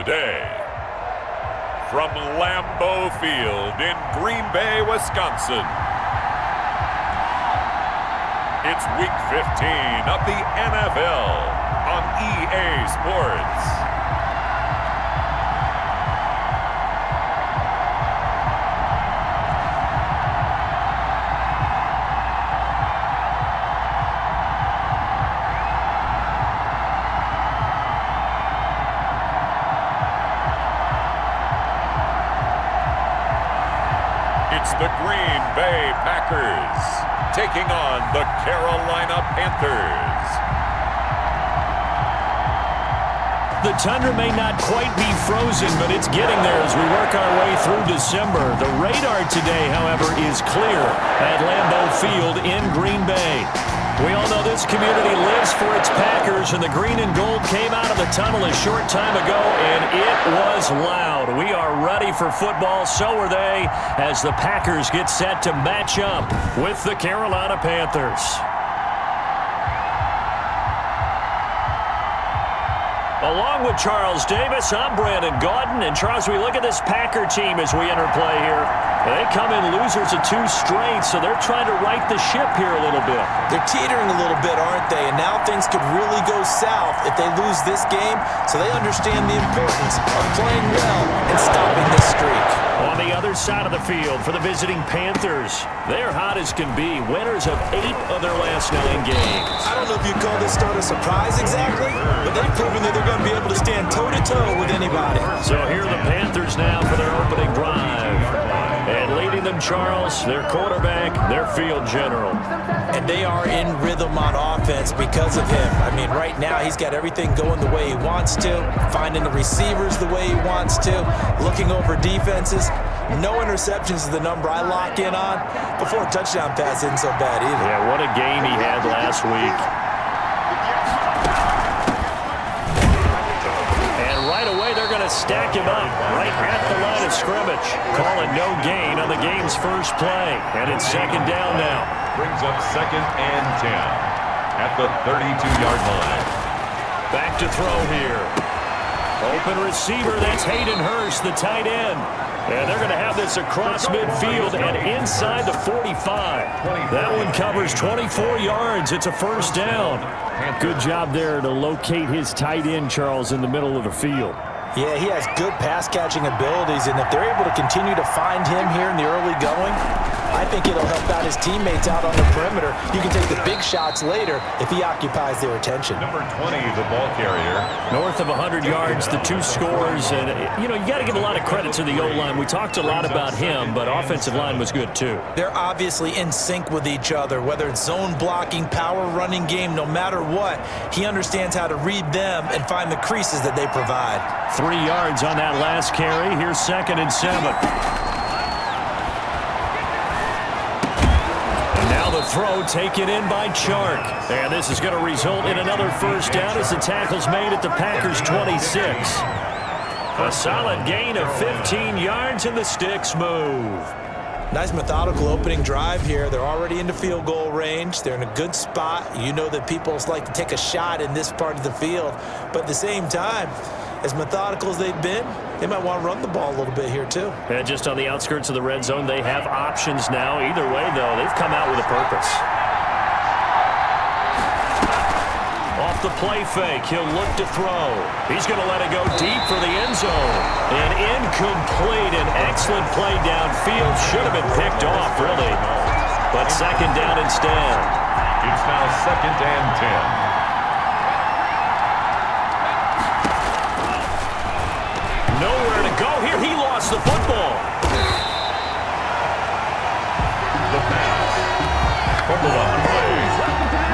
today. From LAMBEAU Field in Green Bay, Wisconsin, it's Week 15 of the NFL on EA Sports. It's the Green Bay Packers taking on the Carolina Panthers. The tundra may not quite be frozen, but it's getting there as we work our way through December. The radar today, however, is clear at LAMBEAU Field in Green Bay. We all know this community lives for its Packers, and the green and gold came out of the tunnel a short time ago, and it was loud. We are ready for football, so are they, as the Packers get set to match up with the Carolina Panthers. Along with Charles Davis, I'm Brandon Gaudin. And Charles, we look at this Packer team as we enter play here. They come in losers of 2 straight, so they're trying to right the ship here a little bit. They're teetering a little bit, aren't they? And now things could really go south if they lose this game, so they understand the importance of playing well and stopping this streak. On the other side of the field for the visiting Panthers, they're hot as can be, winners of 8 of their last 9 games. I don't know if you'd call this start a surprise exactly, but they've proven that they're going to be able to stand toe-to-toe with anybody. So here are the Panthers now for their opening drive. And leading them, Charles, their quarterback, their field general. And they are in rhythm on offense because of him. I mean, right now he's got everything going the way he wants to, finding the receivers the way he wants to, looking over defenses. No interceptions is the number I lock in on. Before a touchdown pass isn't so bad either. Yeah, what a game he had last week. Stack him up right at the line of scrimmage. Calling no gain on the game's first play. And it's second down now. Brings up 2nd and 10 at the 32-yard line. Back to throw here. Open receiver, that's Hayden Hurst, the tight end. And they're going to have this across midfield and inside the 45. That one covers 24 yards. It's a first down. Good job there to locate his tight end, Charles, in the middle of the field. Yeah, he has good pass-catching abilities, and if they're able to continue to find him here in the early going, I think it'll help out his teammates out on the perimeter. You can take the big shots later if he occupies their attention. Number 20, the ball carrier. North of 100 yards, the 2 scores, and, you know, you got to give a lot of credit to the O-line. We talked a lot about him, but offensive line was good, too. They're obviously in sync with each other, whether it's zone blocking, power running game, no matter what. He understands how to read them and find the creases that they provide. 3 yards on that last carry. Here's 2nd and 7. The throw taken in by Chark. And this is going to result in another first down as the tackle's made at the Packers' 26. A solid gain of 15 yards and the sticks move. Nice methodical opening drive here. They're already into field goal range. They're in a good spot. You know that people like to take a shot in this part of the field. But at the same time, as methodical as they've been, they might want to run the ball a little bit here too. And just on the outskirts of the red zone, they have options now. Either way, though, they've come out with a purpose. Off the play fake, he'll look to throw. He's going to let it go deep for the end zone. And incomplete. An excellent play downfield. Should have been picked off, really. But second down instead. It's now 2nd and 10. Nowhere to go here. He lost the football. The pass. Fumble on the play.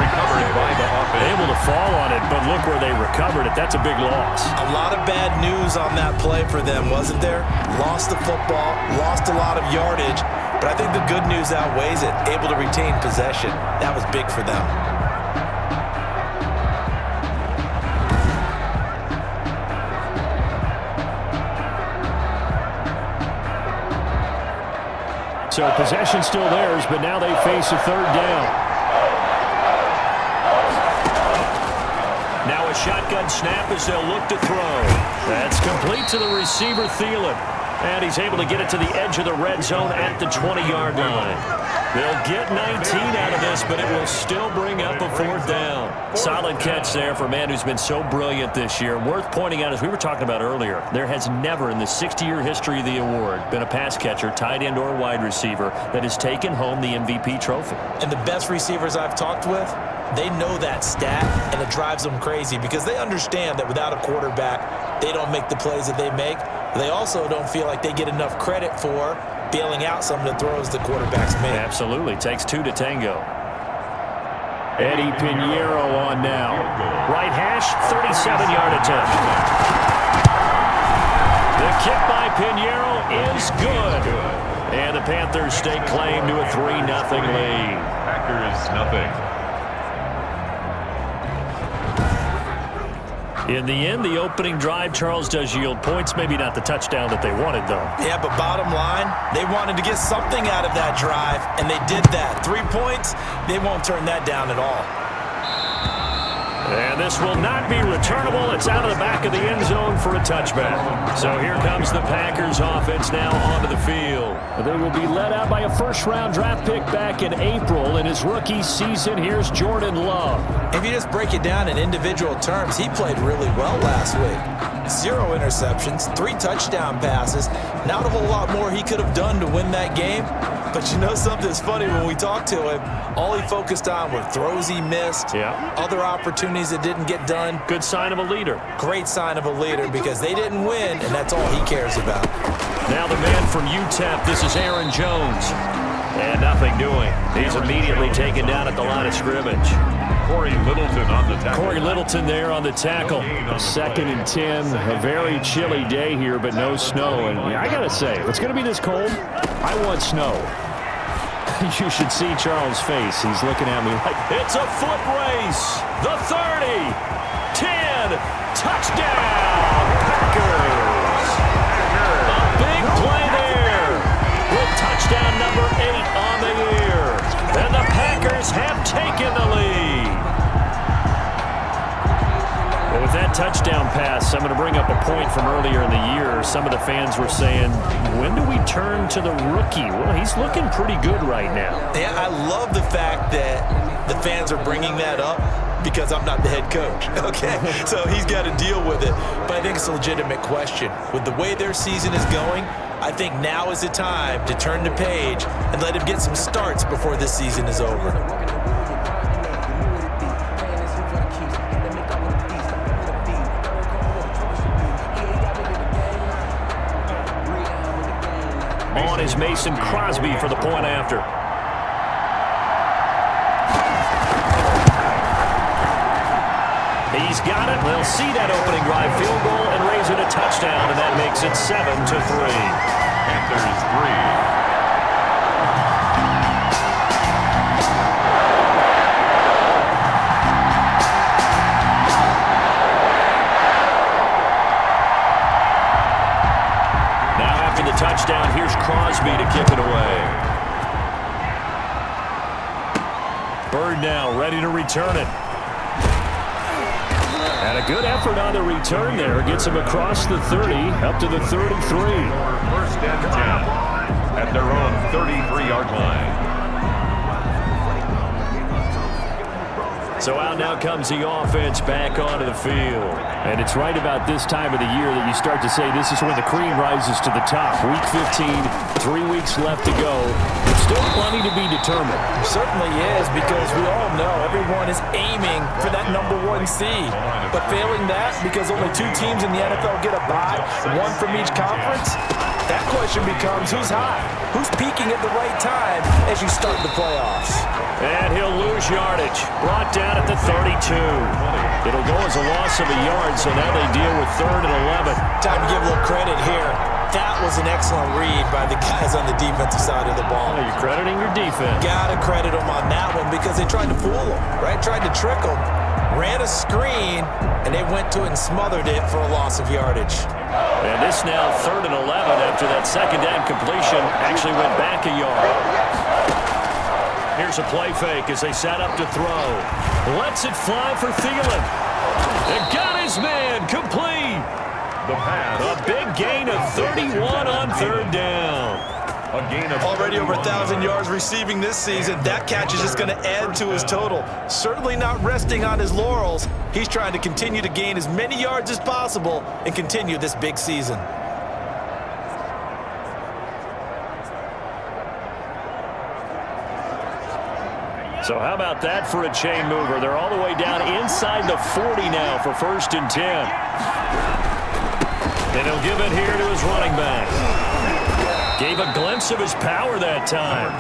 Recovered by the offense. Able to fall on it, but look where they recovered it. That's a big loss. A lot of bad news on that play for them, wasn't there? Lost the football, lost a lot of yardage, but I think the good news outweighs it. Able to retain possession. That was big for them. So possession still theirs, but now they face a third down. Now a shotgun snap as they'll look to throw. That's complete right to the receiver, Thielen. And he's able to get it to the edge of the red zone at the 20-yard line. They'll get 19 out of this, but it will still bring up a 4th down. Solid catch there for a man who's been so brilliant this year. Worth pointing out, as we were talking about earlier, there has never in the 60-year history of the award been a pass catcher, tight end, or wide receiver that has taken home the MVP trophy. And the best receivers I've talked with, they know that stat, and it drives them crazy because they understand that without a quarterback, they don't make the plays that they make. They also don't feel like they get enough credit for bailing out some of the throws the quarterbacks make. Absolutely. Takes 2 to tango. Eddie Pinheiro on now. Right hash, 37-yard attempt. The kick by Pinheiro is good. And the Panthers stake claim to a 3-0 lead. Packers nothing. In the end, the opening drive, Charles, does yield points. Maybe not the touchdown that they wanted, though. Yeah, but bottom line, they wanted to get something out of that drive, and they did that. 3 points, they won't turn that down at all. And this will not be returnable. It's out of the back of the end zone for a touchback. So here comes the Packers offense now onto the field. They will be led out by a first-round draft pick back in April in his rookie season. Here's Jordan Love. If you just break it down in individual terms, he played really well last week. 0 interceptions, 3 touchdown passes. Not a whole lot more he could have done to win that game. But you know something's funny, when we talked to him, all he focused on were throws he missed, other opportunities that didn't get done. Good sign of a leader. Great sign of a leader because they didn't win, and that's all he cares about. Now the man from UTEP, this is Aaron Jones. And nothing doing. He's immediately taken down at the line of scrimmage. Corey Littleton on the tackle. Corey Littleton there on the tackle. 2nd and 10. A very chilly day here, but no snow. And I got to say, if it's going to be this cold, I want snow. You should see Charles' face. He's looking at me like, it's a foot race. The 30. 10. Touchdown. Packers. A big play there with touchdown number 8 on the year. And the Packers have taken the lead. Well, with that touchdown pass, I'm going to bring up a point from earlier in the year. Some of the fans were saying, when do we turn to the rookie? Well, he's looking pretty good right now. Yeah, I love the fact that the fans are bringing that up because I'm not the head coach, okay? So he's got to deal with it. But I think it's a legitimate question. With the way their season is going, I think now is the time to turn the page and let him get some starts before this season is over. On is Mason Crosby for the point after. He's got it. They'll see that opening drive field goal and raise it a touchdown, and that makes it 7-3. Panthers 3. Touchdown. Here's Crosby to kick it away. Bird now ready to return it. And a good effort on the return there. Gets him across the 30 up to the 33. 1st and 10 at their own 33-yard line. So out now comes the offense back onto the field. And it's right about this time of the year that you start to say this is when the cream rises to the top. Week 15, 3 weeks left to go. There's still plenty to be determined. It certainly is, because we all know everyone is aiming for that number 1 seed. But failing that, because only 2 teams in the NFL get a bye, 1 from each conference, that question becomes who's hot? Who's peaking at the right time as you start the playoffs? And he'll lose yardage. Brought down at the 32. It'll go as a loss of a yard, so now they deal with 3rd and 11. Time to give a little credit here. That was an excellent read by the guys on the defensive side of the ball. You're crediting your defense. Gotta credit them on that one because they tried to fool them, right? Tried to trick them. Ran a screen, and they went to it and smothered it for a loss of yardage. And this now 3rd and 11 after that second down completion actually went back a yard. Here's a play fake as they set up to throw. Lets it fly for Thielen. And got his man complete. The pass. A big gain of 31 on third down. A gain of already over 1,000 yards receiving this season. That catch is just going to add to his total. Certainly not resting on his laurels. He's trying to continue to gain as many yards as possible and continue this big season. So how about that for a chain mover? They're all the way down inside the 40 now for 1st and 10. And he'll give it here to his running back. Gave a glimpse of his power that time.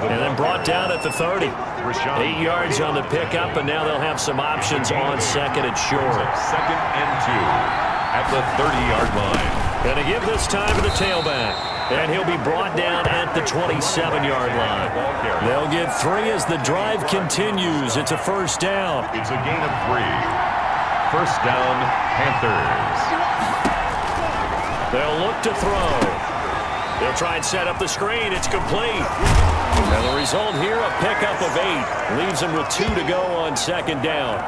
And then brought down at the 30. 8 yards on the pickup, and now they'll have some options on 2nd and short. 2nd and 2 at the 30-yard line. Going to give this time to the tailback. And he'll be brought down at the 27-yard line. They'll get 3 as the drive continues. It's a 1st down. It's a gain of 3. 1st down, Panthers. They'll look to throw. They'll try and set up the screen. It's complete. And the result here, a pickup of 8. Leaves them with 2 to go on 2nd down.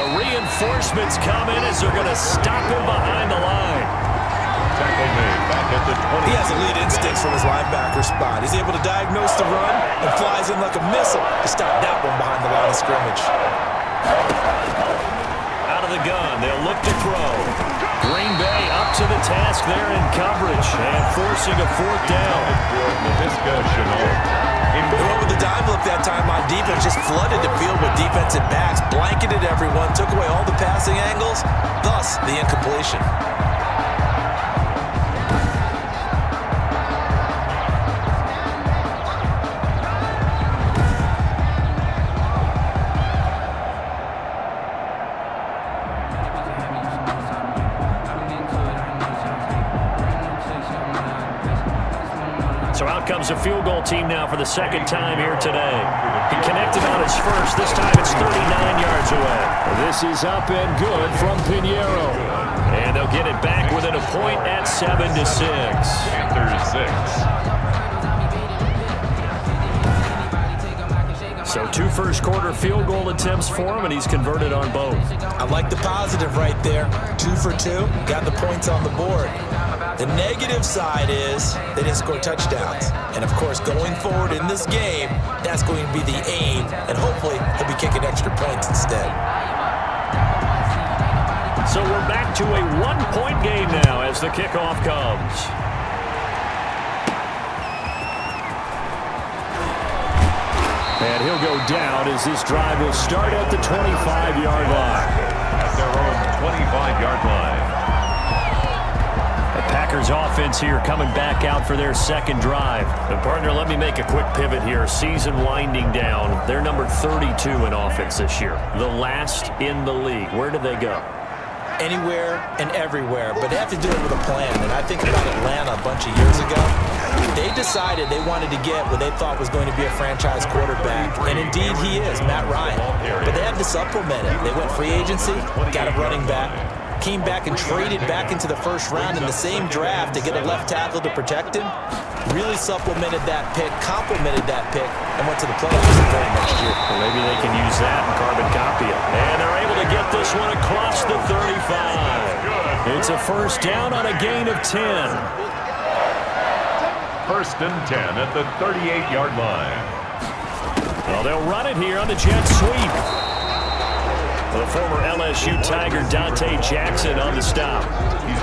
Reinforcements come in as they're going to stop him behind the line. Tackle made back at the 20. He has elite instincts from his linebacker spot. He's able to diagnose the run and flies in like a missile to stop that one behind the line of scrimmage. Out of the gun, they'll look to throw. Green Bay up to the task there in coverage and forcing a 4th down. They went with the dime look that time on defense, just flooded the field with defensive backs, blanketed everyone, took away all the passing angles, thus the incompletion. So out comes a field goal team now for the 2nd time here today. He connected on his first. This time it's 39 yards away. This is up and good from Pinheiro. And they'll get it back within a point at 7-6. Panthers 6. So 2 first-quarter field goal attempts for him, and he's converted on both. I like the positive right there. 2 for 2, got the points on the board. The negative side is they didn't score touchdowns. And, of course, going forward in this game, that's going to be the aim, and hopefully he'll be kicking extra points instead. So we're back to a 1-point game now as the kickoff comes. And he'll go down as this drive will start at the 25-yard line. At their own 25-yard line. The Packers offense here coming back out for their 2nd drive. And partner, let me make a quick pivot here. Season winding down. They're number 32 in offense this year. The last in the league. Where do they go? Anywhere and everywhere, but they have to do it with a plan. And I think about Atlanta a bunch of years ago. They decided they wanted to get what they thought was going to be a franchise quarterback, and indeed he is, Matt Ryan. But they had to supplement it. They went free agency, got a running back, came back and traded back into the 1st round in the same draft to get a left tackle to protect him. Really supplemented that pick, complemented that pick, and went to the playoffs the very next year. Well, maybe they can use that and carbon copy it. And they're able to get this one across the 35. It's a 1st down on a gain of 10. 1st and 10 at the 38-yard line. Well, they'll run it here on the jet sweep. The former LSU Tiger Dante Jackson on the stop.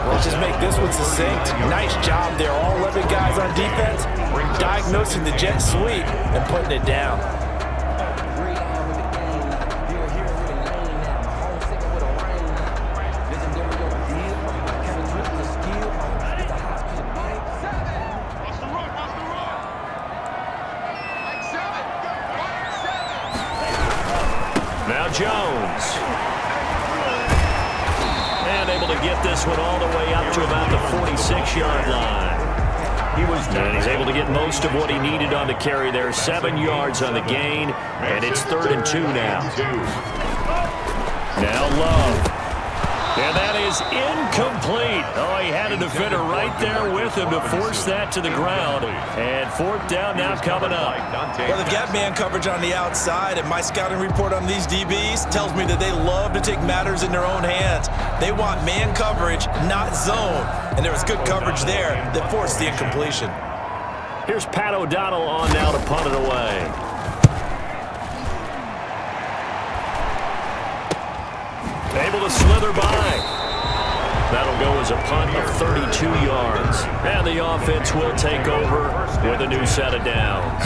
Let's just make this one succinct. Nice job there. All 11 guys on defense diagnosing the jet sweep and putting it down. Now Jones. And able to get this one all the way up to about the 46-yard line. And he's able to get most of what he needed on the carry there. 7 yards on the gain, and it's 3rd and 2 now. Now Love. And that is incomplete. Oh, he had a defender right there with him to force that to the ground. And fourth down now coming up. Well, they've got man coverage on the outside, and my scouting report on these DBs tells me that they love to take matters in their own hands. They want man coverage, not zone. And there was good coverage there that forced the incompletion. Here's Pat O'Donnell on now to punt it away. Able to slither by. That'll go as a punt of 32 yards. And the offense will take over with a new set of downs.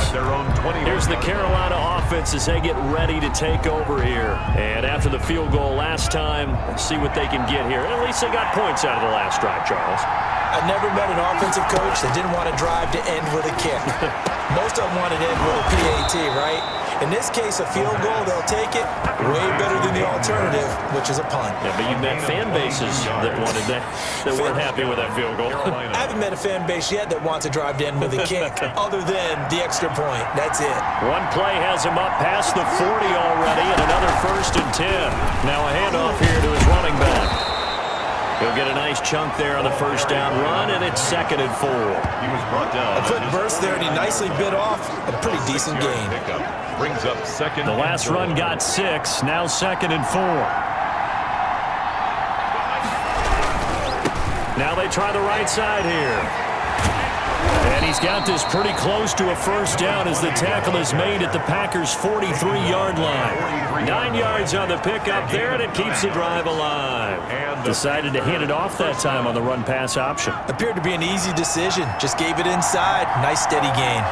Here's the Carolina offense as they get ready to take over here. And after the field goal last time, see what they can get here. At least they got points out of the last drive, Charles. I never met an offensive coach that didn't want to drive to end with a kick. Most of them wanted to end with a PAT, right? In this case, a field goal, they'll take it. Way better than the alternative, which is a punt. Yeah, but you met fan bases that wanted that weren't happy with that field goal. I haven't met a fan base yet that wants to drive to end with a kick, other than the extra point. That's it. One play has him up past the 40 already, and another 1st and 10. Now a handoff here to his running back. He'll get a nice chunk there on the first down run, and it's 2nd and 4. He was brought down. A quick burst there, and he nicely bit off a pretty decent gain. Brings up 2nd. The last run got 6, now 2nd and 4. Now they try the right side here. And he's got this pretty close to a first down as the tackle is made at the Packers' 43-yard line. 9 yards on the pickup there, and it keeps the drive alive. Decided to hit it off that time on the run-pass option. Appeared to be an easy decision. Just gave it inside. Nice steady gain.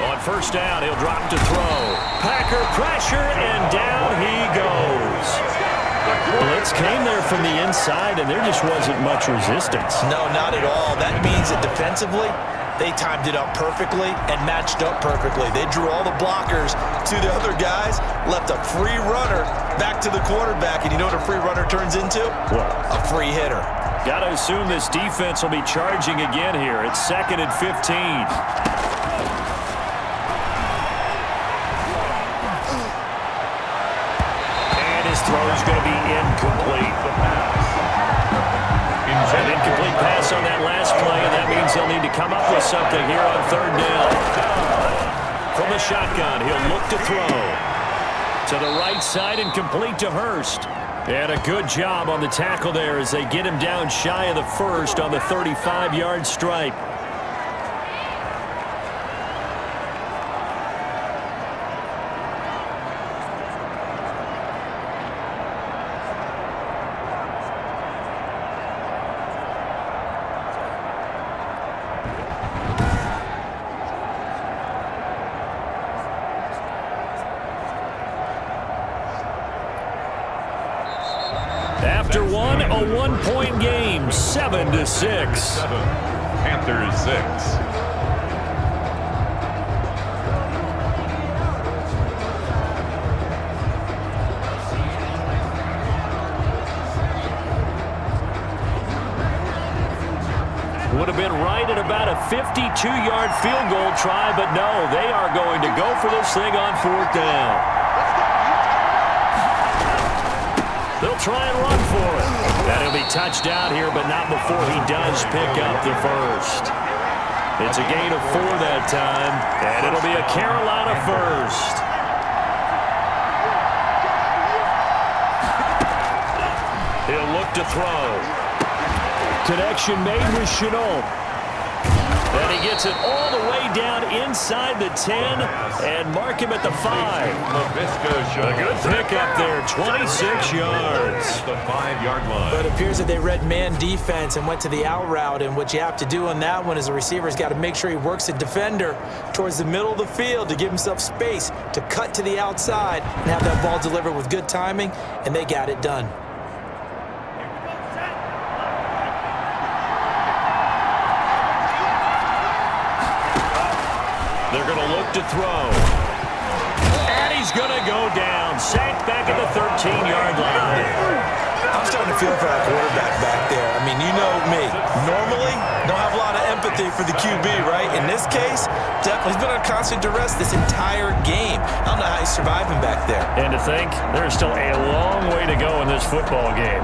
On first down, he'll drop to throw. Packer pressure, and down he goes. Blitz came there from the inside, and there just wasn't much resistance. No, not at all. That means that defensively, they timed it up perfectly and matched up perfectly. They drew all the blockers to the other guys, left a free runner back to the quarterback, and you know what a free runner turns into? What? A free hitter. Got to assume this defense will be charging again here. It's 2nd and 15. Throw is going to be incomplete. An incomplete pass on that last play, and that means they'll need to come up with something here on 3rd down. From the shotgun, he'll look to throw. To the right side and complete to Hurst. And a good job on the tackle there as they get him down shy of the first on the 35-yard stripe. After one, a one-point game, 7-6. 7, Panthers 6. Would have been right at about a 52-yard field goal try, but no, they are going to go for this thing on 4th down. They'll try and run for it. And he'll be touched out here, but not before he does pick up the first. It's a gain of 4 that time, and it'll be a Carolina first. He'll look to throw. Connection made with Chenault. And he gets it all the way down inside the 10 and mark him at the 5. A good pickup there, 26 yards. The 5-yard line. But it appears that they read man defense and went to the out route, and what you have to do on that one is the receiver's got to make sure he works the defender towards the middle of the field to give himself space to cut to the outside and have that ball delivered with good timing, and they got it done. They're going to look to throw. And he's going to go down. Sacked back at the 13-yard line. I'm starting to feel for that quarterback back there. I mean, you know me. Normally, don't have a lot of empathy for the QB, right? In this case, definitely he's been under constant duress this entire game. I don't know how he's surviving back there. And to think, there's still a long way to go in this football game.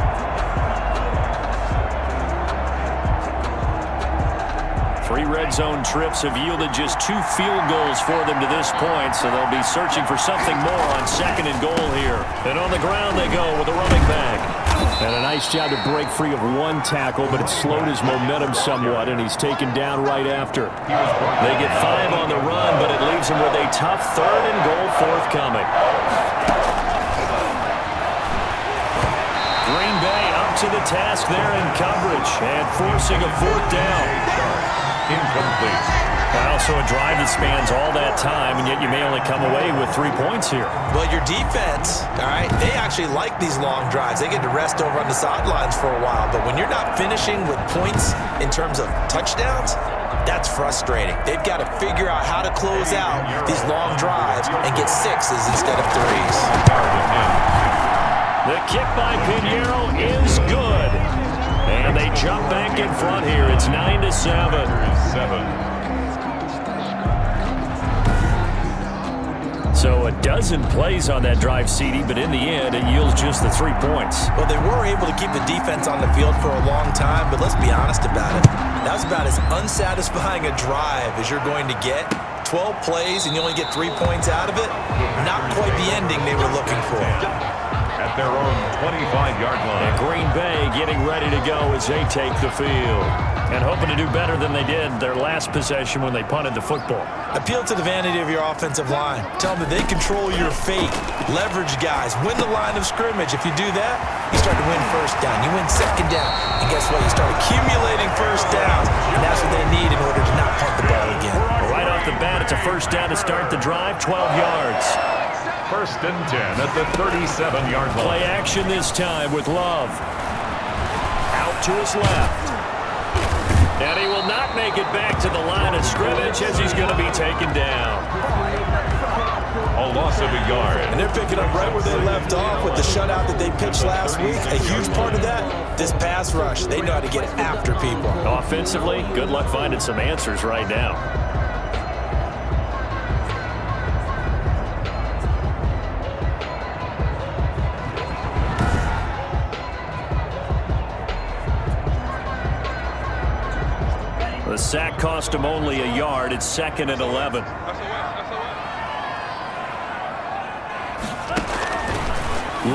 3 red zone trips have yielded just 2 field goals for them to this point, so they'll be searching for something more on 2nd and goal here. And on the ground they go with a running back. And a nice job to break free of 1 tackle, but it slowed his momentum somewhat, and he's taken down right after. They get 5 on the run, but it leaves them with a tough 3rd and goal forthcoming. Green Bay up to the task there in coverage and forcing a 4th down. Incomplete. Well, so a drive that spans all that time, and yet you may only come away with 3 points here. Well, your defense, all right, they actually like these long drives. They get to rest over on the sidelines for a while, but when you're not finishing with points in terms of touchdowns, that's frustrating. They've got to figure out how to close out these long drives and get 6s instead of 3s. The kick by Pinheiro is good. And they jump back in front here. It's 9-7. So a dozen plays on that drive, CD, but in the end, it yields just the 3 points. Well, they were able to keep the defense on the field for a long time, but let's be honest about it. That was about as unsatisfying a drive as you're going to get. 12 plays and you only get 3 points out of it. Not quite the ending they were looking for. At their own 25-yard line. And Green Bay getting ready to go as they take the field. And hoping to do better than they did their last possession when they punted the football. Appeal to the vanity of your offensive line. Tell them that they control your fate. Leverage guys. Win the line of scrimmage. If you do that, you start to win 1st down. You win 2nd down. And guess what? You start accumulating 1st downs. And that's what they need in order to not punt the ball again. Right off the bat, it's a 1st down to start the drive, 12 yards. 1st and 10 at the 37-yard line. Play action this time with Love. Out to his left. And he will not make it back to the line of scrimmage as he's going to be taken down. A loss of a yard. And they're picking up right where they left off with the shutout that they pitched last week. A huge part of that, this pass rush. They know how to get after people. Offensively, good luck finding some answers right now. The sack cost him only a yard. It's 2nd and 11.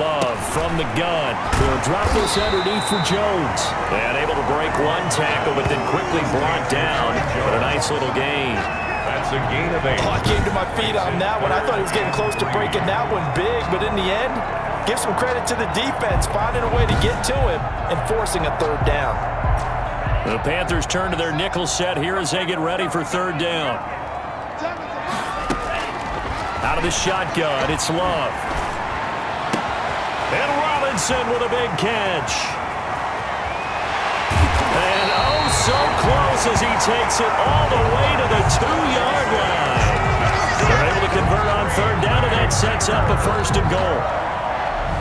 Love from the gun. They'll drop this underneath for Jones. And able to break 1 tackle, but then quickly brought down. But a nice little gain. That's a gain of 8. I came to my feet on that one. I thought he was getting close to breaking that one big, but in the end, give some credit to the defense, finding a way to get to him and forcing a 3rd down. The Panthers turn to their nickel set here as they get ready for 3rd down. Out of the shotgun, it's Love. And Robinson with a big catch. And oh, so close as he takes it all the way to the 2-yard line. They're able to convert on 3rd down, and that sets up a 1st and goal.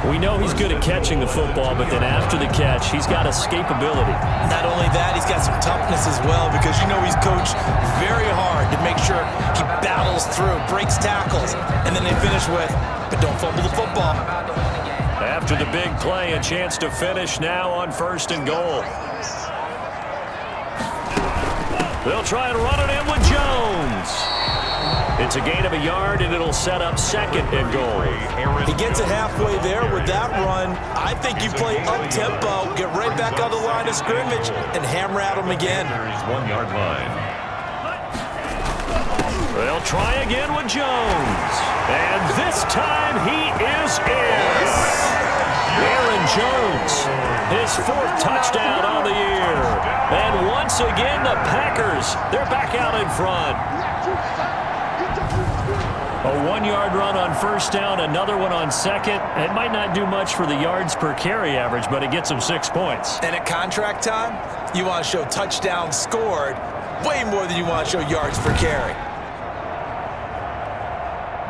We know he's good at catching the football, but then after the catch, he's got escapability. Not only that, he's got some toughness as well, because you know he's coached very hard to make sure he battles through, breaks tackles, and then they finish with, but don't fumble the football. After the big play, a chance to finish now on 1st and goal. They'll try and run it in with Jones. It's a gain of a yard, and it'll set up 2nd and goal. He gets it halfway there with that run. I think you play up-tempo, get right back on the line of scrimmage, and hammer at him again. 1-yard line. They'll try again with Jones. And this time he is in. Aaron Jones, his 4th touchdown on the year. And once again, the Packers, they're back out in front. A 1-yard run on 1st down, another one on 2nd. It might not do much for the yards per carry average, but it gets them 6 points. And at contract time, you want to show touchdowns scored way more than you want to show yards per carry.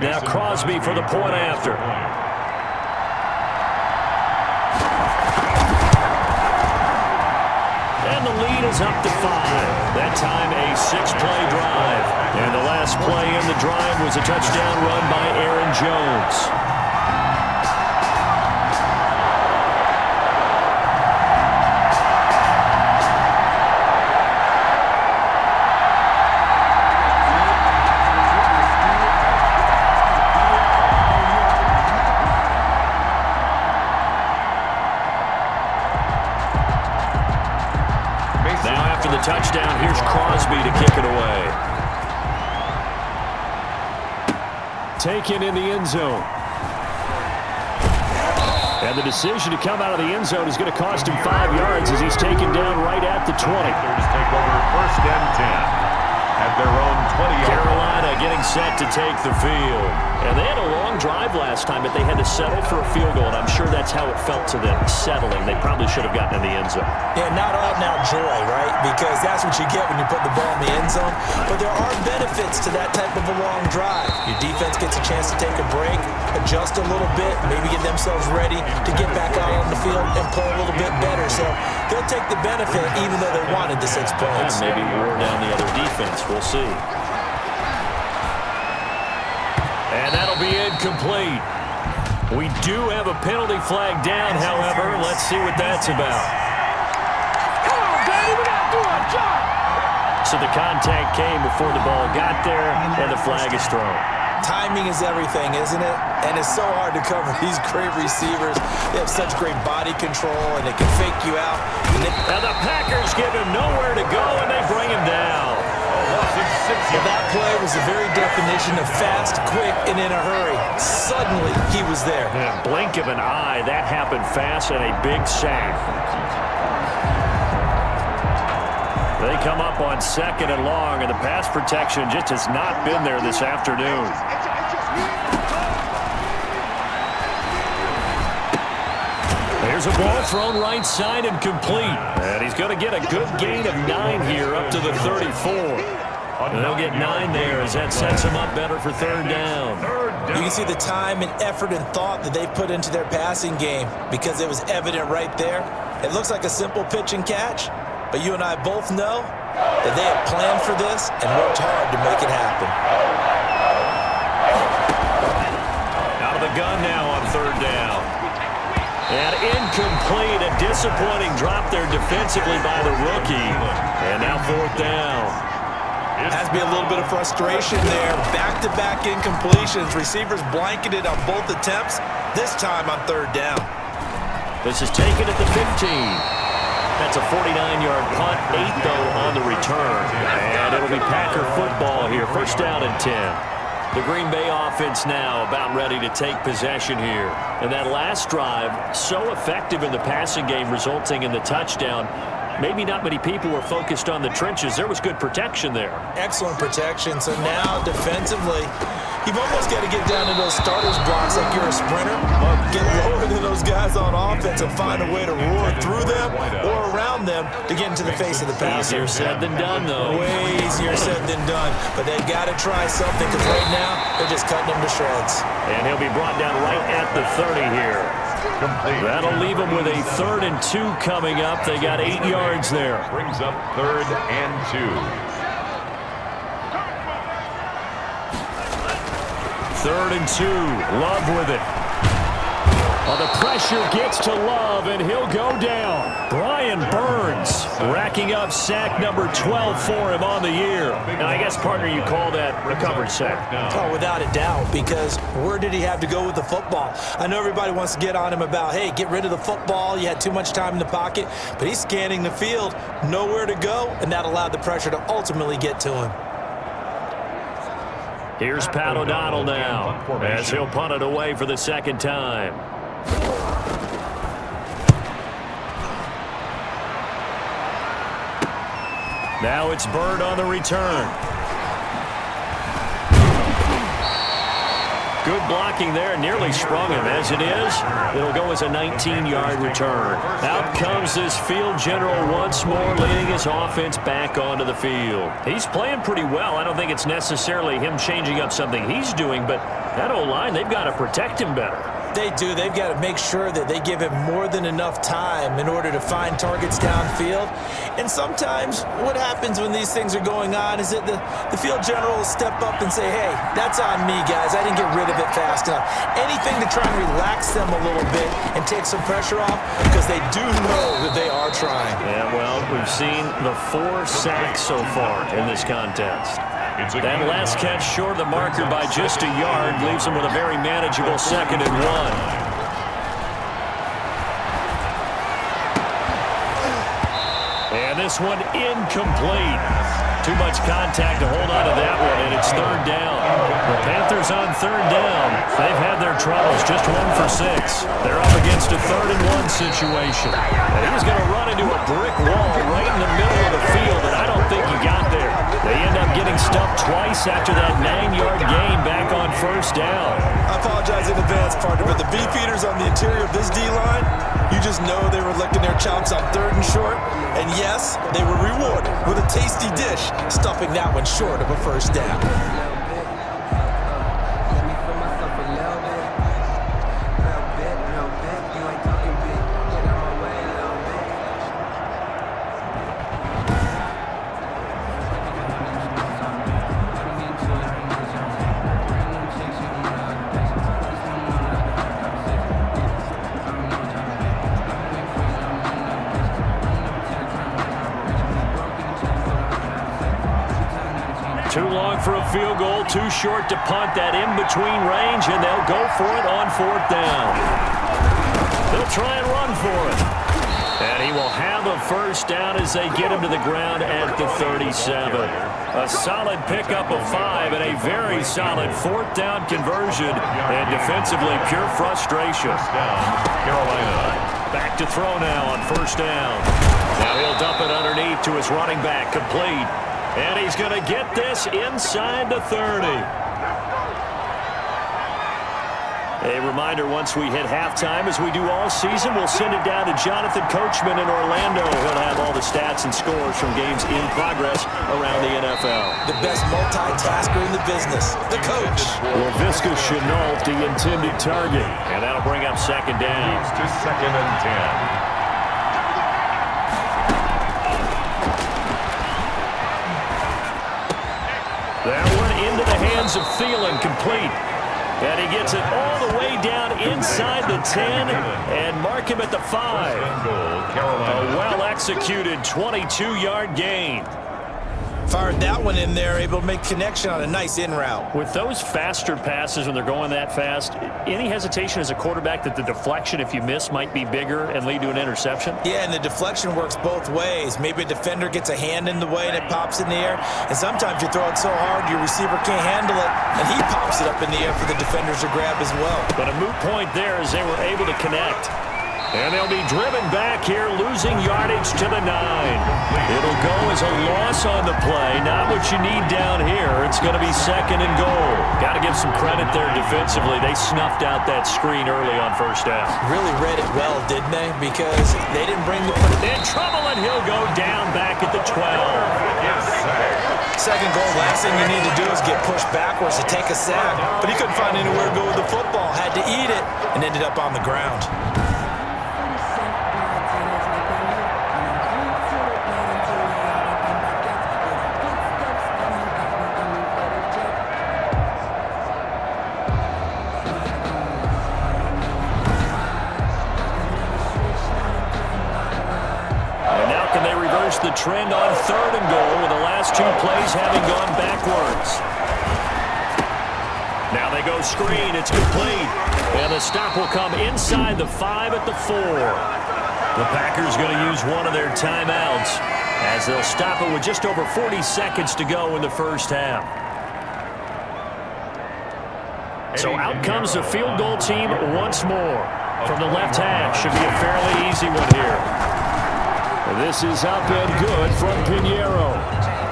Now Crosby for the point after. is up to 5. That time a 6-play drive. And the last play in the drive was a touchdown run by Aaron Jones. Touchdown. Here's Crosby to kick it away. Taken in the end zone. And the decision to come out of the end zone is going to cost him 5 yards as he's taken down right at the 20. Panthers take over 1st and 10 at their own 20-yard. Carolina getting set to take the field. And they had a long drive last time, but they had to settle for a field goal, and I'm sure that's how it felt to them, settling. They probably should have gotten in the end zone. Yeah, not all now joy, right? Because that's what you get when you put the ball in the end zone. But there are benefits to that type of a long drive. Your defense gets a chance to take a break, adjust a little bit, maybe get themselves ready to get back out on the field and play a little bit better. So they'll take the benefit even though they wanted the 6 points. Yeah, maybe wear down the other defense. We'll see. And that'll be incomplete. We do have a penalty flag down, however. Let's see what that's about. Come on, baby, we got to do our job. So the contact came before the ball got there, and the flag is thrown. Timing is everything, isn't it? And it's so hard to cover these great receivers. They have such great body control, and they can fake you out. And the Packers give him nowhere to go, and they bring him down. Well, that play was the very definition of fast, quick, and in a hurry. Suddenly, he was there. Yeah, blink of an eye, that happened fast, and a big sack. They come up on 2nd and long, and the pass protection just has not been there this afternoon. There's a ball thrown right side and complete. And he's going to get a good gain of 9 here up to the 34. And they'll get 9 there as that sets him up better for 3rd down. You can see the time and effort and thought that they put into their passing game because it was evident right there. It looks like a simple pitch and catch, but you and I both know that they have planned for this and worked hard to make it happen. Out of the gun now on 3rd down. And incomplete, a disappointing drop there defensively by the rookie. And now 4th down. Has to be a little bit of frustration there. Back-to-back incompletions. Receivers blanketed on both attempts, this time on 3rd down. This is taken at the 15. That's a 49-yard punt, 8 though on the return. And it'll be Packer football here, 1st down and 10. The Green Bay offense now about ready to take possession here. And that last drive, so effective in the passing game, resulting in the touchdown. Maybe not many people were focused on the trenches. There was good protection there. Excellent protection. So now, defensively, you've almost got to get down to those starters blocks like you're a sprinter. Get lower than those guys on offense and find a way to roar through them or around them to get into the face of the passer. Easier said than done, though. Way easier said than done. But they've got to try something because right now, they're just cutting them to shreds. And he'll be brought down right at the 30 here. Complete. That'll leave them with a 3rd and 2 coming up. They got 8 yards there. Brings up 3rd and 2. 3rd and 2. Love with it. Well, the pressure gets to Love, and he'll go down. Brian Burns racking up sack number 12 for him on the year. Now, I guess, partner, you call that recovered sack. Oh, without a doubt, because where did he have to go with the football? I know everybody wants to get on him about, hey, get rid of the football. You had too much time in the pocket. But he's scanning the field, nowhere to go, and that allowed the pressure to ultimately get to him. Here's Pat O'Donnell now as he'll punt it away for the 2nd time. Now it's Bird on the return. Good blocking there, nearly sprung him. As it is, it'll go as a 19-yard return. Out comes this field general once more, leading his offense back onto the field. He's playing pretty well. I don't think it's necessarily him changing up something he's doing, but that O-line, they've got to protect him better. They do. They've got to make sure that they give him more than enough time in order to find targets downfield. And sometimes what happens when these things are going on is that the field general will step up and say, hey, that's on me, guys. I didn't get rid of it fast enough. Anything to try and relax them a little bit and take some pressure off, because they do know that they are trying. Yeah, well, we've seen the 4 sacks so far in this contest. That last catch short of the marker by just a yard leaves them with a very manageable 2nd and 1. And this one incomplete. Too much contact to hold on to that one, and it's 3rd down. The Panthers on 3rd down. They've had their troubles, just 1 for 6. They're up against a 3rd and 1 situation. And he's going to run into a brick wall right in the middle of the field, and I don't think he got there. They end up getting stuffed twice after that 9-yard gain back on 1st down. I apologize in advance, partner, but the beefeaters on the interior of this D-line, you just know they were licking their chops on 3rd and short. And yes, they were rewarded with a tasty dish, stuffing that one short of a 1st down. Too long for a field goal, too short to punt. That in-between range, and they'll go for it on 4th down. They'll try and run for it. And he will have a 1st down as they get him to the ground at the 37. A solid pickup of 5 and a very solid 4th down conversion. And defensively, pure frustration. Carolina. Back to throw now on 1st down. Now he'll dump it underneath to his running back, complete. And he's going to get this inside the 30. A reminder, once we hit halftime, as we do all season, we'll send it down to Jonathan Coachman in Orlando. He'll have all the stats and scores from games in progress around the NFL. The best multitasker in the business, the coach. Laviska Shenault, the intended target. And that'll bring up 2nd down. Moves to 2nd and 10. That one into the hands of Thielen, complete. And he gets it all the way down inside the 10 and mark him at the 5. A well-executed 22-yard gain. Fired that one in there, able to make connection on a nice in route. With those faster passes when they're going that fast, any hesitation as a quarterback that the deflection, if you miss, might be bigger and lead to an interception? Yeah, and the deflection works both ways. Maybe a defender gets a hand in the way and it pops in the air, and sometimes you throw it so hard your receiver can't handle it, and he pops it up in the air for the defenders to grab as well. But a moot point there as they were able to connect. And they'll be driven back here, losing yardage to the 9. It'll go as a loss on the play. Not what you need down here. It's going to be 2nd and goal. Got to give some credit there defensively. They snuffed out that screen early on 1st down. Really read it well, didn't they? Because they didn't bring the... In trouble, and he'll go down back at the 12. Yes, sir. 2nd goal, last thing you need to do is get pushed backwards to take a sack. But he couldn't find anywhere to go with the football. Had to eat it and ended up on the ground. The trend on 3rd and goal with the last 2 plays having gone backwards. Now they go screen. It's complete. And the stop will come inside the 5 at the 4. The Packers going to use one of their timeouts as they'll stop it with just over 40 seconds to go in the 1st half. So out comes the field goal team once more. From the left hash, should be a fairly easy one here. This is up and good from Pinheiro.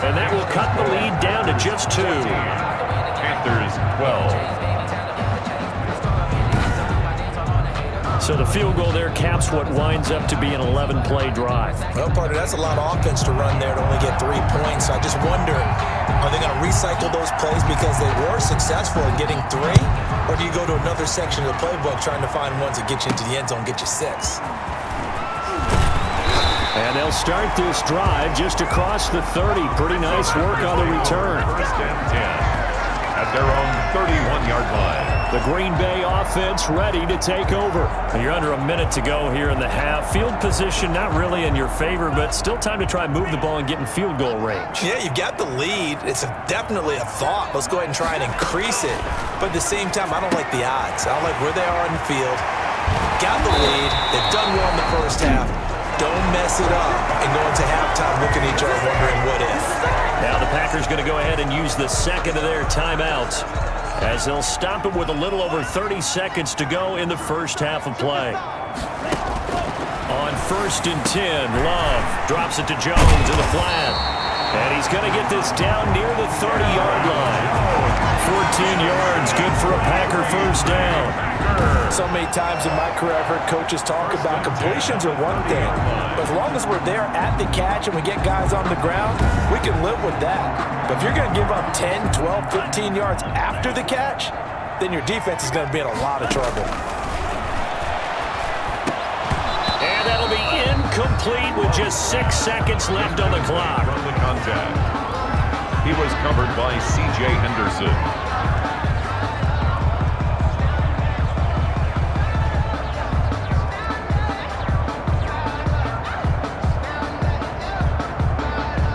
And that will cut the lead down to just 2. Panthers 12. So the field goal there caps what winds up to be an 11-play drive. Well, partner, that's a lot of offense to run there to only get 3 points. So I just wonder, are they going to recycle those plays because they were successful in getting 3? Or do you go to another section of the playbook trying to find ones that get you into the end zone, get you 6? And they'll start this drive just across the 30. Pretty nice work on the return. First and 10 at their own 31-yard line. The Green Bay offense ready to take over. You're under a minute to go here in the half. Field position not really in your favor, but still time to try and move the ball and get in field goal range. Yeah, you've got the lead. It's definitely a thought. Let's go ahead and try and increase it. But at the same time, I don't like the odds. I don't like where they are on the field. Got the lead. They've done well in the first half. Don't mess it up and go into halftime looking at each other wondering what if. Now the Packers going to go ahead and use the second of their timeouts as they'll stop it with a little over 30 seconds to go in the first half of play. On 1st and 10, Love drops it to Jones in the flat. And he's going to get this down near the 30-yard line. 14 yards, good for a Packer first down. So many times in my career I've heard coaches talk about completions are one thing. But as long as we're there at the catch and we get guys on the ground, we can live with that. But if you're going to give up 10, 12, 15 yards after the catch, then your defense is going to be in a lot of trouble. And that'll be incomplete with just 6 seconds left on the clock. From the contact, he was covered by C.J. Henderson.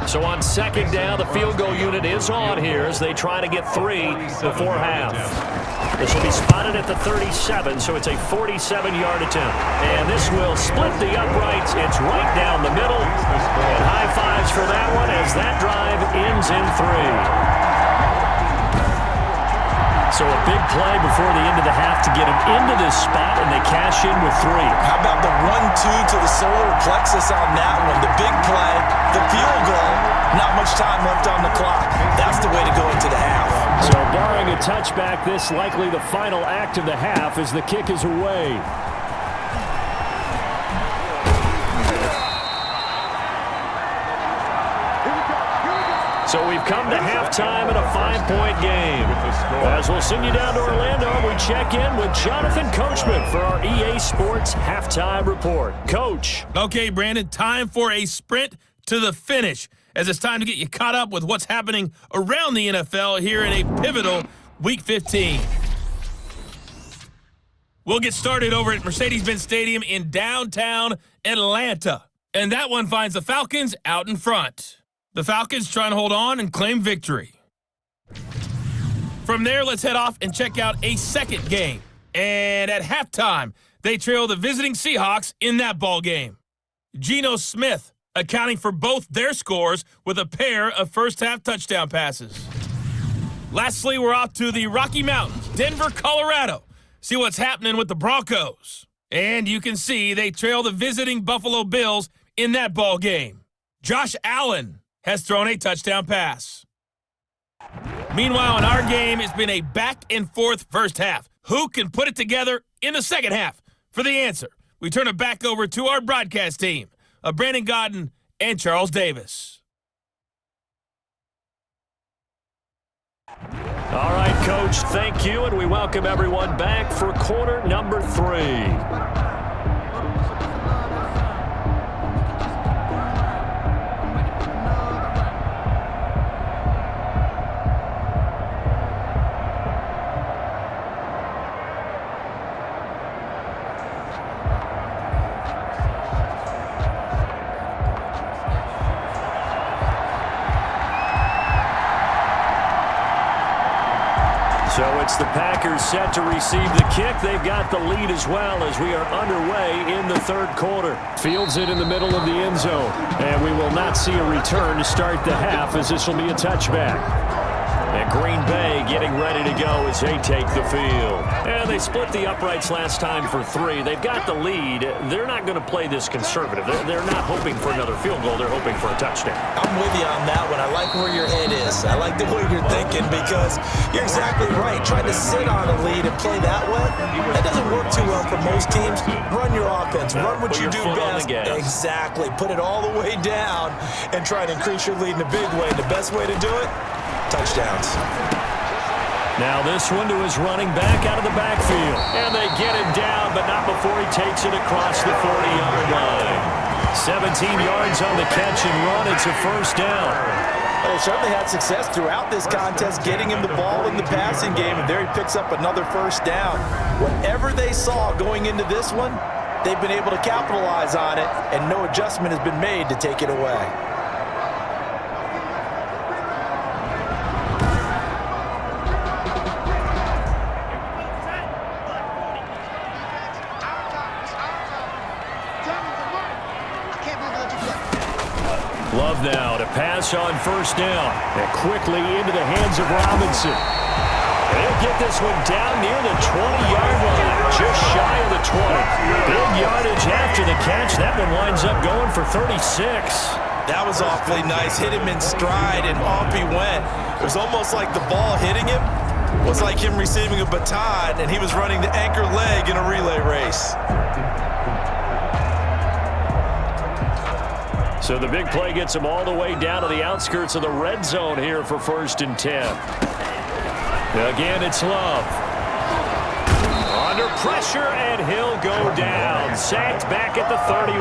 So on second down, the field goal unit is on here as they try to get 3 before half. This will be spotted at the 37, so it's a 47-yard attempt. And this will split the uprights. It's right down the middle. And high fives for that one as that drive ends in 3. So a big play before the end of the half to get them into this spot, and they cash in with 3. How about the 1-2 to the solar plexus on that one? The big play, the field goal, not much time left on the clock. That's the way to go into the half. So barring a touchback, this likely the final act of the half as the kick is away. So we've come to halftime in a 5-point game. As we'll send you down to Orlando, we check in with Jonathan Coachman for our EA Sports Halftime Report. Coach. Okay, Brandon, time for a sprint to the finish, as it's time to get you caught up with what's happening around the NFL here in a pivotal Week 15. We'll get started over at Mercedes-Benz Stadium in downtown Atlanta. And that one finds the Falcons out in front. The Falcons trying to hold on and claim victory. From there, let's head off and check out a second game. And at halftime, they trail the visiting Seahawks in that ball game. Geno Smith accounting for both their scores with a pair of first-half touchdown passes. Lastly, we're off to the Rocky Mountains, Denver, Colorado. See what's happening with the Broncos. And you can see they trail the visiting Buffalo Bills in that ball game. Josh Allen has thrown a touchdown pass. Meanwhile, in our game, it's been a back-and-forth first half. Who can put it together in the second half? For the answer, we turn it back over to our broadcast team of Brandon Godden and Charles Davis. All right, Coach, thank you, and we welcome everyone back for quarter number 3. So it's the Packers set to receive the kick. They've got the lead as well as we are underway in the third quarter. Fields it in the middle of the end zone. And we will not see a return to start the half as this will be a touchback. And Green Bay getting ready to go as they take the field. And they split the uprights last time for 3. They've got the lead. They're not going to play this conservative. They're not hoping for another field goal. They're hoping for a touchdown. I'm with you on that one. I like where your head is. I like the way you're thinking because you're exactly right. Trying to sit on a lead and play that way, that doesn't work too well for most teams. Run your offense. Run what you do best. Exactly. Put it all the way down and try to increase your lead in a big way. And the best way to do it, touchdowns. Now this one to his running back out of the backfield. And they get him down, but not before he takes it across the 40-yard line. 17 yards on the catch and run. It's a first down. Well, they certainly had success throughout this contest getting him the ball in the passing game, and there he picks up another first down. Whatever they saw going into this one, they've been able to capitalize on it, and no adjustment has been made to take it away. Love now to pass on first down. And quickly into the hands of Robinson. They'll get this one down near the 20-yard line, just shy of the 20. Big yardage after the catch. That one winds up going for 36. That was awfully nice. Hit him in stride, and off he went. It was almost like the ball hitting him was like him receiving a baton, and he was running the anchor leg in a relay race. So the big play gets him all the way down to the outskirts of the red zone here for 1st and 10. Again, it's Love. Under pressure, and he'll go down. Sacked back at the 31.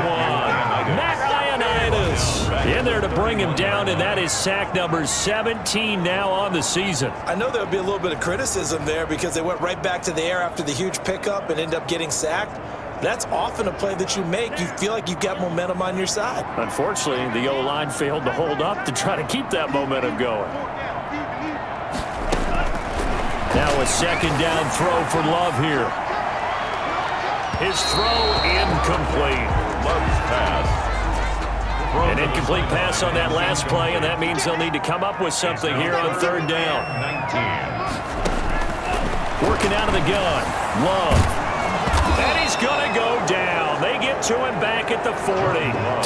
Matt Ioannidis in there to bring him down, and that is sack number 17 now on the season. I know there'll be a little bit of criticism there because they went right back to the air after the huge pickup and ended up getting sacked. That's often a play that you make. You feel like you've got momentum on your side. Unfortunately, the O-line failed to hold up to try to keep that momentum going. Now a second down throw for Love here. His throw incomplete. Love's pass. An incomplete pass on that last play, and that means they'll need to come up with something here on 3rd down. 19. Working out of the gun. Love. And he's going to go down. They get to him back at the 40.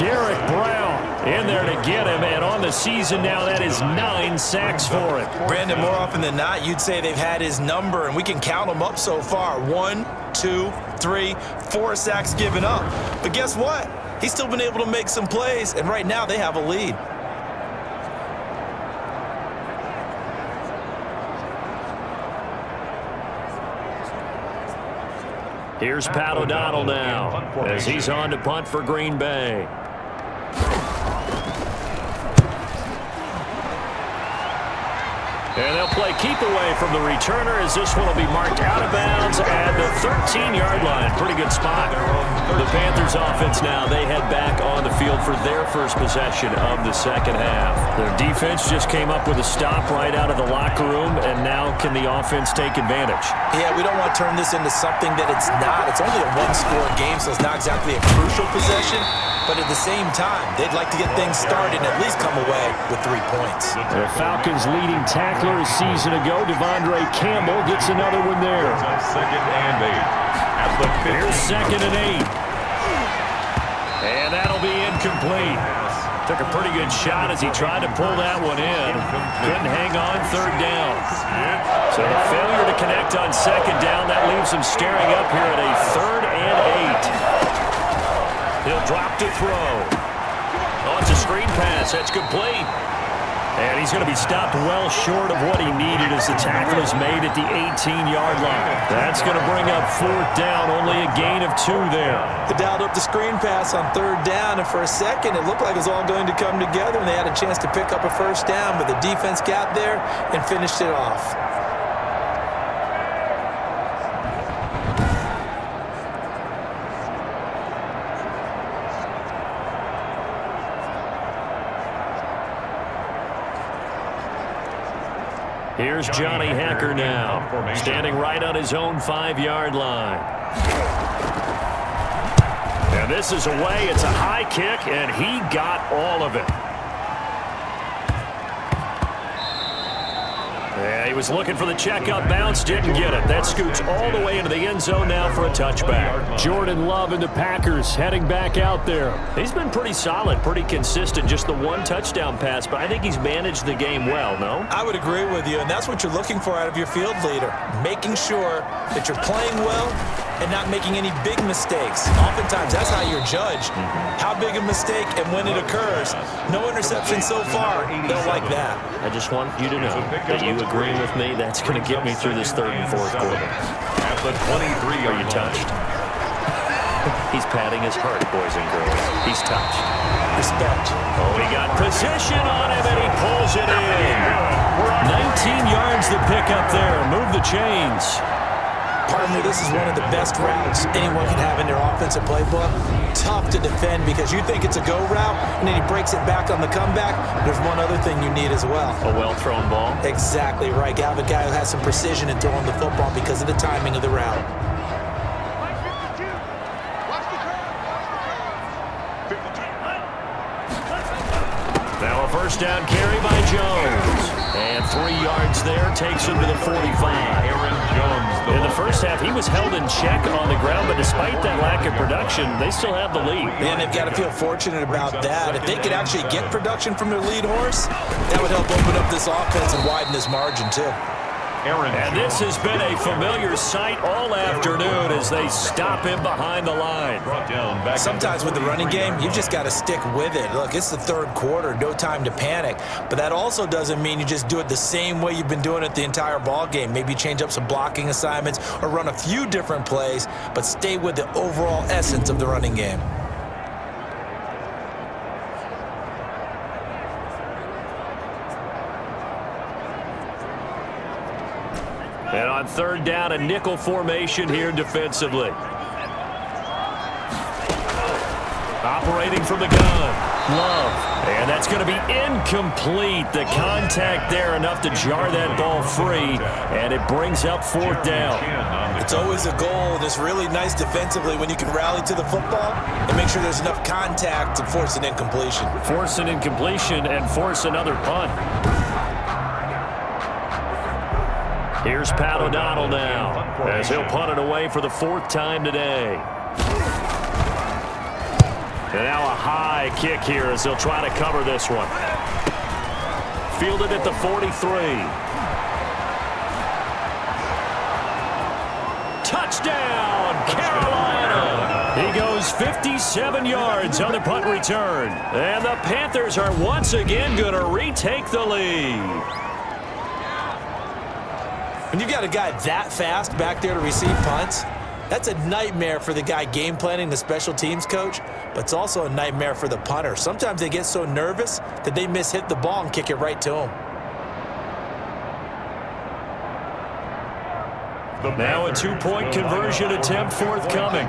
Derek Brown in there to get him, and on the season now, that is 9 sacks for him. Brandon, more often than not, you'd say they've had his number, and we can count them up so far. 1, 2, 3, 4 sacks given up. But guess what? He's still been able to make some plays, and right now they have a lead. Here's Pat O'Donnell now as he's on to punt for Green Bay. And they'll play keep away from the returner as this one will be marked out of bounds at the 13-yard line. Pretty good spot. The Panthers offense now, they head back on the field for their first possession of the second half. Their defense just came up with a stop right out of the locker room, and now can the offense take advantage? Yeah, we don't want to turn this into something that it's not. It's only a one-score game, so it's not exactly a crucial possession. But at the same time, they'd like to get things started and at least come away with 3 points. The Falcons' leading tackler a season ago, Devondre Campbell, gets another one there. 2nd and 8. At the 50. Here's 2nd and 8. And that'll be incomplete. Took a pretty good shot as he tried to pull that one in. Couldn't hang on 3rd down. So the failure to connect on 2nd down, that leaves him staring up here at a 3rd and 8. He'll drop to throw. Oh, it's a screen pass. That's complete. And he's going to be stopped well short of what he needed as the tackle is made at the 18-yard line. That's going to bring up 4th down. Only a gain of 2 there. They dialed up the screen pass on 3rd down, and for a second it looked like it was all going to come together, and they had a chance to pick up a first down, but the defense got there and finished it off. Here's Johnny Hacker now, standing right on his own 5-yard line. And this is away. It's a high kick, and he got all of it. He was looking for the checkup bounce, didn't get it. That scoots all the way into the end zone now for a touchback. Jordan Love and the Packers heading back out there. He's been pretty solid, pretty consistent. Just the one touchdown pass, but I think he's managed the game well, no? I would agree with you, and that's what you're looking for out of your field leader. Making sure that you're playing well and not making any big mistakes. Oftentimes, that's how you're judged. How big a mistake and when it occurs. No interception so far. Don't like that. I just want you to know that you agree with me. That's going to get me through this third and fourth quarter. At the 23-yard Are you touched? He's patting his heart, boys and girls. He's touched. Respect. Oh, he got position on him, and he pulls it in. 19 yards to pick up there. Move the chains. Pardon me, this is one of the best routes anyone can have in their offensive playbook. Tough to defend because you think it's a go route, and then he breaks it back on the comeback. There's one other thing you need as well. A well-thrown ball. Exactly right. You have a guy who has some precision in throwing the football because of the timing of the route. Now a first down carry by Jones. And 3 yards there takes him to the 45. Aaron Jones. In the first half, he was held in check on the ground, but despite that lack of production, they still have the lead. And they've got to feel fortunate about that. If they could actually get production from their lead horse, that would help open up this offense and widen this margin too. And this has been a familiar sight all afternoon as they stop him behind the line. Sometimes with the running game, you've just got to stick with it. Look, it's the third quarter, no time to panic. But that also doesn't mean you just do it the same way you've been doing it the entire ball game. Maybe change up some blocking assignments or run a few different plays, but stay with the overall essence of the running game. And on third down, a nickel formation here defensively. Operating from the gun. Love. And that's going to be incomplete. The contact there enough to jar that ball free. And it brings up fourth down. It's always a goal, and it's really nice defensively when you can rally to the football and make sure there's enough contact to force an incompletion. Force an incompletion and force another punt. Here's Pat O'Donnell now as he'll punt it away for the fourth time today. And now a high kick here as they'll try to cover this one. Fielded at the 43. Touchdown, Carolina! He goes 57 yards on the punt return. And the Panthers are once again going to retake the lead. When you've got a guy that fast back there to receive punts, that's a nightmare for the guy game planning, the special teams coach, but it's also a nightmare for the punter. Sometimes they get so nervous that they hit the ball and kick it right to him. Now a two-point conversion attempt forthcoming.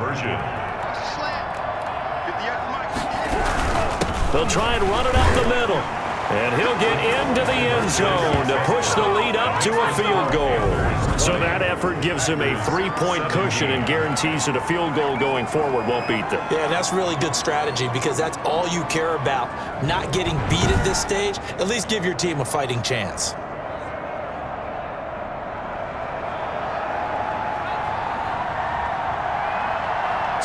They'll try and run it up the middle. And he'll get into the end zone to push the lead up to a field goal. So that effort gives him a 3-point cushion and guarantees that a field goal going forward won't beat them. Yeah, and that's really good strategy because that's all you care about. Not getting beat at this stage. At least give your team a fighting chance.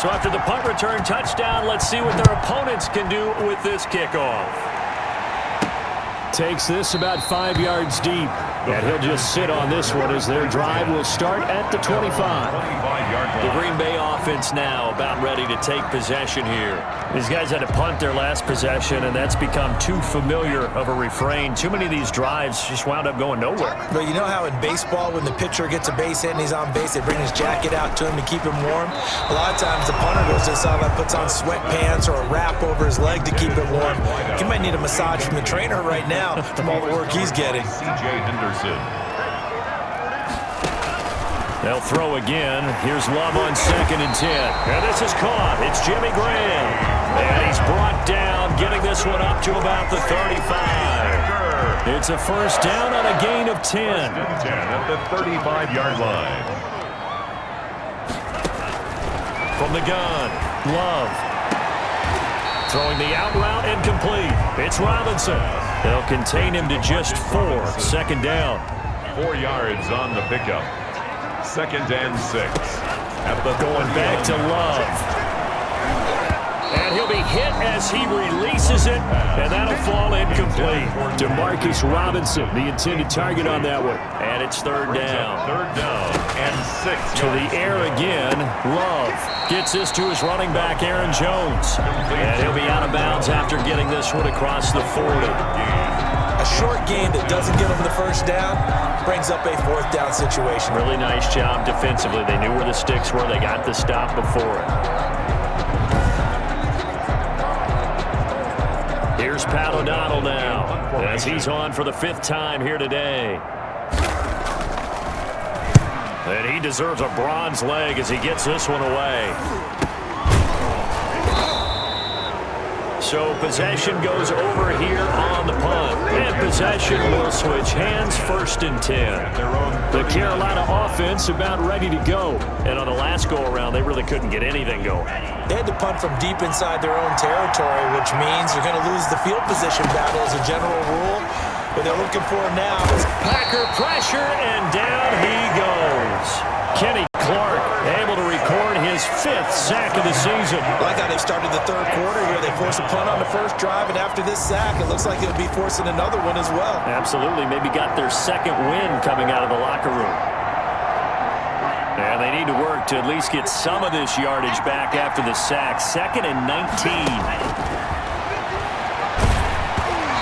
So after the punt return touchdown, let's see what their opponents can do with this kickoff. Takes this about 5 yards deep. And he'll just sit on this one as their drive will start at the 25. The Green Bay offense now about ready to take possession here. These guys had to punt their last possession, and that's become too familiar of a refrain. Too many of these drives just wound up going nowhere. But you know how in baseball, when the pitcher gets a base hit and he's on base, they bring his jacket out to him to keep him warm? A lot of times the punter goes to the sideline, puts on sweatpants or a wrap over his leg to keep it warm. He might need a massage from the trainer right now from all the work he's getting. C.J. Henderson. They'll throw again. Here's Love on 2nd and 10. And this is caught. It's Jimmy Graham. And he's brought down, getting this one up to about the 35. It's a first down on a gain of 10. 10 at the 35-yard line. From the gun, Love. Throwing the out route incomplete. It's Robinson. They'll contain him to just 4. 2nd down. 4 yards on the pickup. 2nd and 6. At the Going back to Love. And he'll be hit as he releases it, and that'll fall incomplete. DeMarcus Robinson, the intended target on that one. And it's 3rd down. 3rd down and 6. To the air again. Love gets this to his running back, Aaron Jones. And he'll be out of bounds after getting this one across the 40. A short game that doesn't get him the 1st down brings up a 4th down situation. Really nice job defensively. They knew where the sticks were. They got the stop before it. Here's Pat O'Donnell now, as he's on for the 5th time here today. And he deserves a bronze leg as he gets this one away. So possession goes over here on the punt. And possession will switch hands, 1st and 10. The Carolina offense about ready to go. And on the last go-around, they really couldn't get anything going. They had to punt from deep inside their own territory, which means you're going to lose the field position battle as a general rule. What they're looking for now is Packer pressure, and down he goes. Kenny Clark able to record his 5th sack of the season. I like how they started the 3rd quarter here. They forced a punt on the 1st drive, and after this sack, it looks like they'll be forcing another one as well. Absolutely. Maybe got their 2nd win coming out of the locker room. And they need to work to at least get some of this yardage back after the sack. 2nd and 19.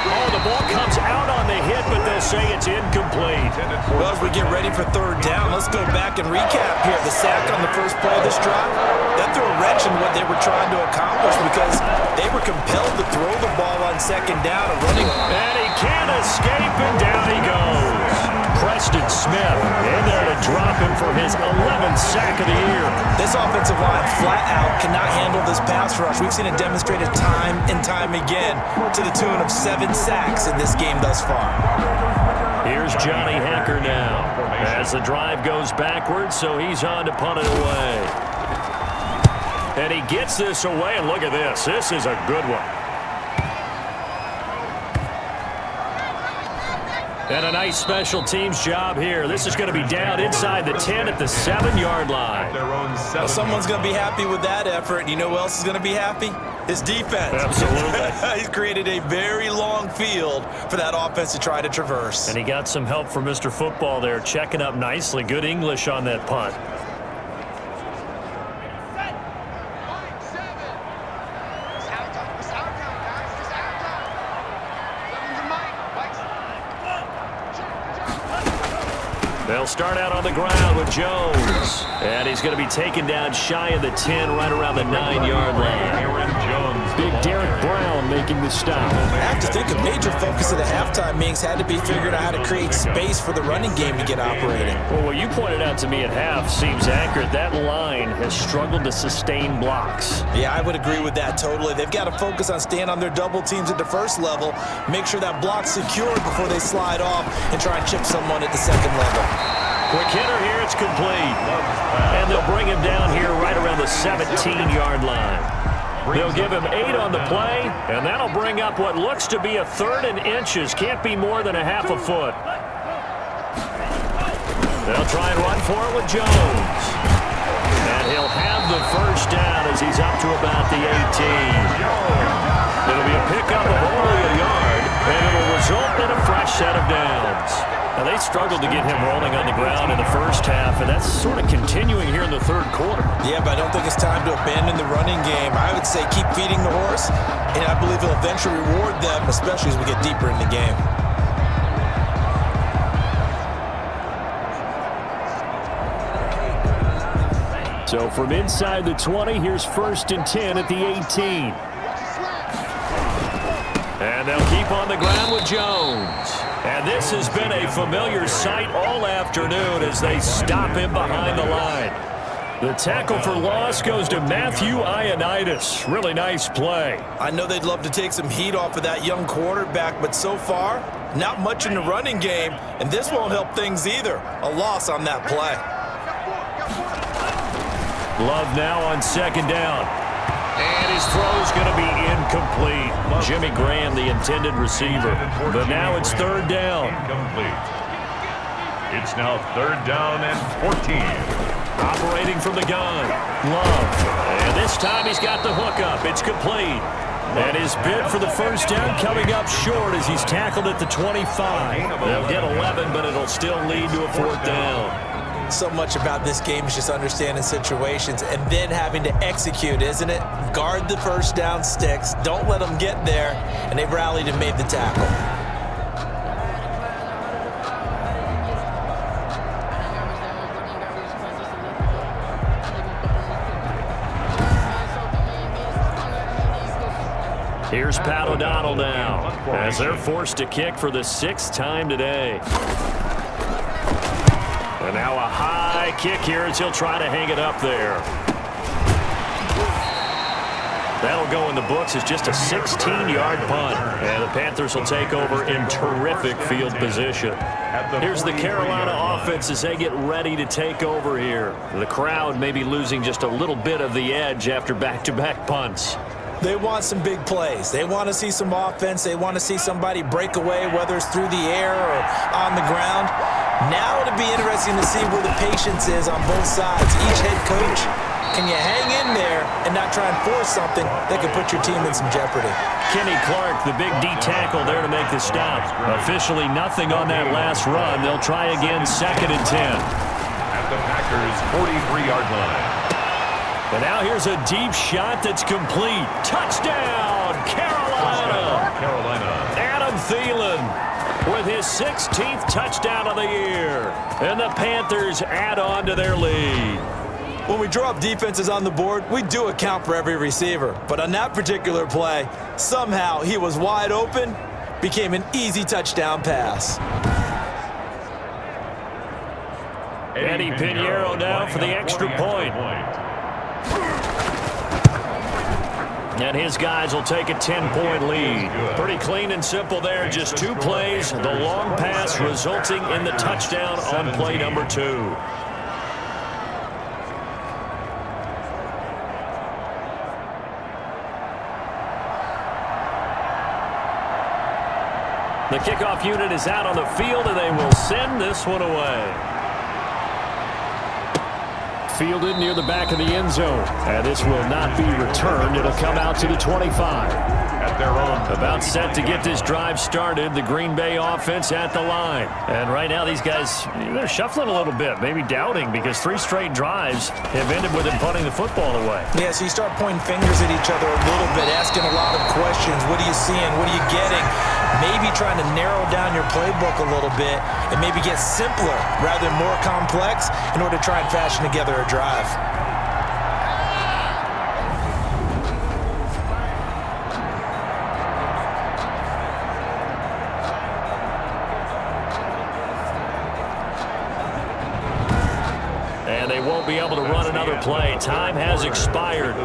Oh, the ball comes out on the hit, but they'll say it's incomplete. Well, as we get ready for 3rd down, let's go back and recap here. The sack on the 1st play of this drive, that threw a wrench in what they were trying to accomplish because they were compelled to throw the ball on 2nd down. And he can't escape, and down he goes. Preston Smith in there to drop him for his 11th sack of the year. This offensive line flat out cannot handle this pass rush. We've seen it demonstrated time and time again to the tune of 7 sacks in this game thus far. Here's Johnny Hacker now as the drive goes backwards, so he's on to punt it away. And he gets this away, and look at this. This is a good one. And a nice special teams job here. This is going to be down inside the 10 at the 7-yard line. Well, someone's going to be happy with that effort. You know who else is going to be happy? His defense. Absolutely. He's created a very long field for that offense to try to traverse. And he got some help from Mr. Football there, checking up nicely. Good English on that punt. They'll start out on the ground with Jones. And he's going to be taken down shy of the 10, right around the 9-yard line. Aaron Jones. Big Derek Brown making the stop. I have to think a major focus of the halftime meetings had to be figuring out how to create space for the running game to get operating. Well, what you pointed out to me at half seems accurate. That line has struggled to sustain blocks. Yeah, I would agree with that totally. They've got to focus on staying on their double teams at the 1st level, make sure that block's secured before they slide off and try and chip someone at the 2nd level. Quick hitter here, it's complete. And they'll bring him down here right around the 17-yard line. They'll give him 8 on the play, and that'll bring up what looks to be a 3rd and inches. Can't be more than a half a foot. They'll try and run for it with Jones. And he'll have the 1st down as he's up to about the 18. It'll be a pickup of only a yard, and it'll result in a fresh set of downs. Now, they struggled to get him rolling on the ground in the 1st half, and that's sort of continuing here in the 3rd quarter. Yeah, but I don't think it's time to abandon the running game. I would say keep feeding the horse, and I believe he'll eventually reward them, especially as we get deeper in the game. So from inside the 20, here's 1st and 10 at the 18. And they'll keep on the ground with Jones. And this has been a familiar sight all afternoon as they stop him behind the line. The tackle for loss goes to Matthew Ioannidis. Really nice play. I know they'd love to take some heat off of that young quarterback, but so far, not much in the running game, and this won't help things either. A loss on that play. Love now on 2nd down. And his throw's going to be incomplete. Jimmy Graham, the intended receiver. But now it's 3rd down. It's now 3rd down and 14. Operating from the gun, Love. And this time he's got the hookup. It's complete. And his bid for the first down coming up short as he's tackled at the 25. They'll get 11, but it'll still lead to a 4th down. So much about this game is just understanding situations and then having to execute, isn't it? Guard the first down sticks. Don't let them get there. And they've rallied and made the tackle. Here's Pat O'Donnell now as they're forced to kick for the 6th time today. And now a high kick here as he'll try to hang it up there. That'll go in the books as just a 16-yard punt. And the Panthers will take over in terrific field position. Here's the Carolina offense as they get ready to take over here. The crowd may be losing just a little bit of the edge after back-to-back punts. They want some big plays. They want to see some offense. They want to see somebody break away, whether it's through the air or on the ground. Now it'll be interesting to see where the patience is on both sides. Each head coach, can you hang in there and not try and force something that could put your team in some jeopardy? Kenny Clark, the big D tackle there to make the stop. Officially nothing on that last run. They'll try again 2nd and 10. At the Packers' 43-yard line. And now here's a deep shot that's complete. Touchdown, Carolina. Adam Thielen with his 16th touchdown of the year. And the Panthers add on to their lead. When we draw up defenses on the board, we do account for every receiver. But on that particular play, somehow he was wide open, became an easy touchdown pass. Eddie Pinheiro now for the extra point. And his guys will take a 10-point lead. Pretty clean and simple there. Just 2 plays. The long pass resulting in the touchdown on play number 2. The kickoff unit is out on the field, and they will send this one away. Fielded near the back of the end zone. And this will not be returned. It'll come out to the 25. At their own. About set to get this drive started. The Green Bay offense at the line. And right now these guys, they're shuffling a little bit, maybe doubting, because 3 straight drives have ended with them punting the football away. Yeah, so you start pointing fingers at each other a little bit, asking a lot of questions. What are you seeing? What are you getting? Maybe trying to narrow down your playbook a little bit and maybe get simpler rather than more complex in order to try and fashion together a drive. And they won't be able to run another play. Time has expired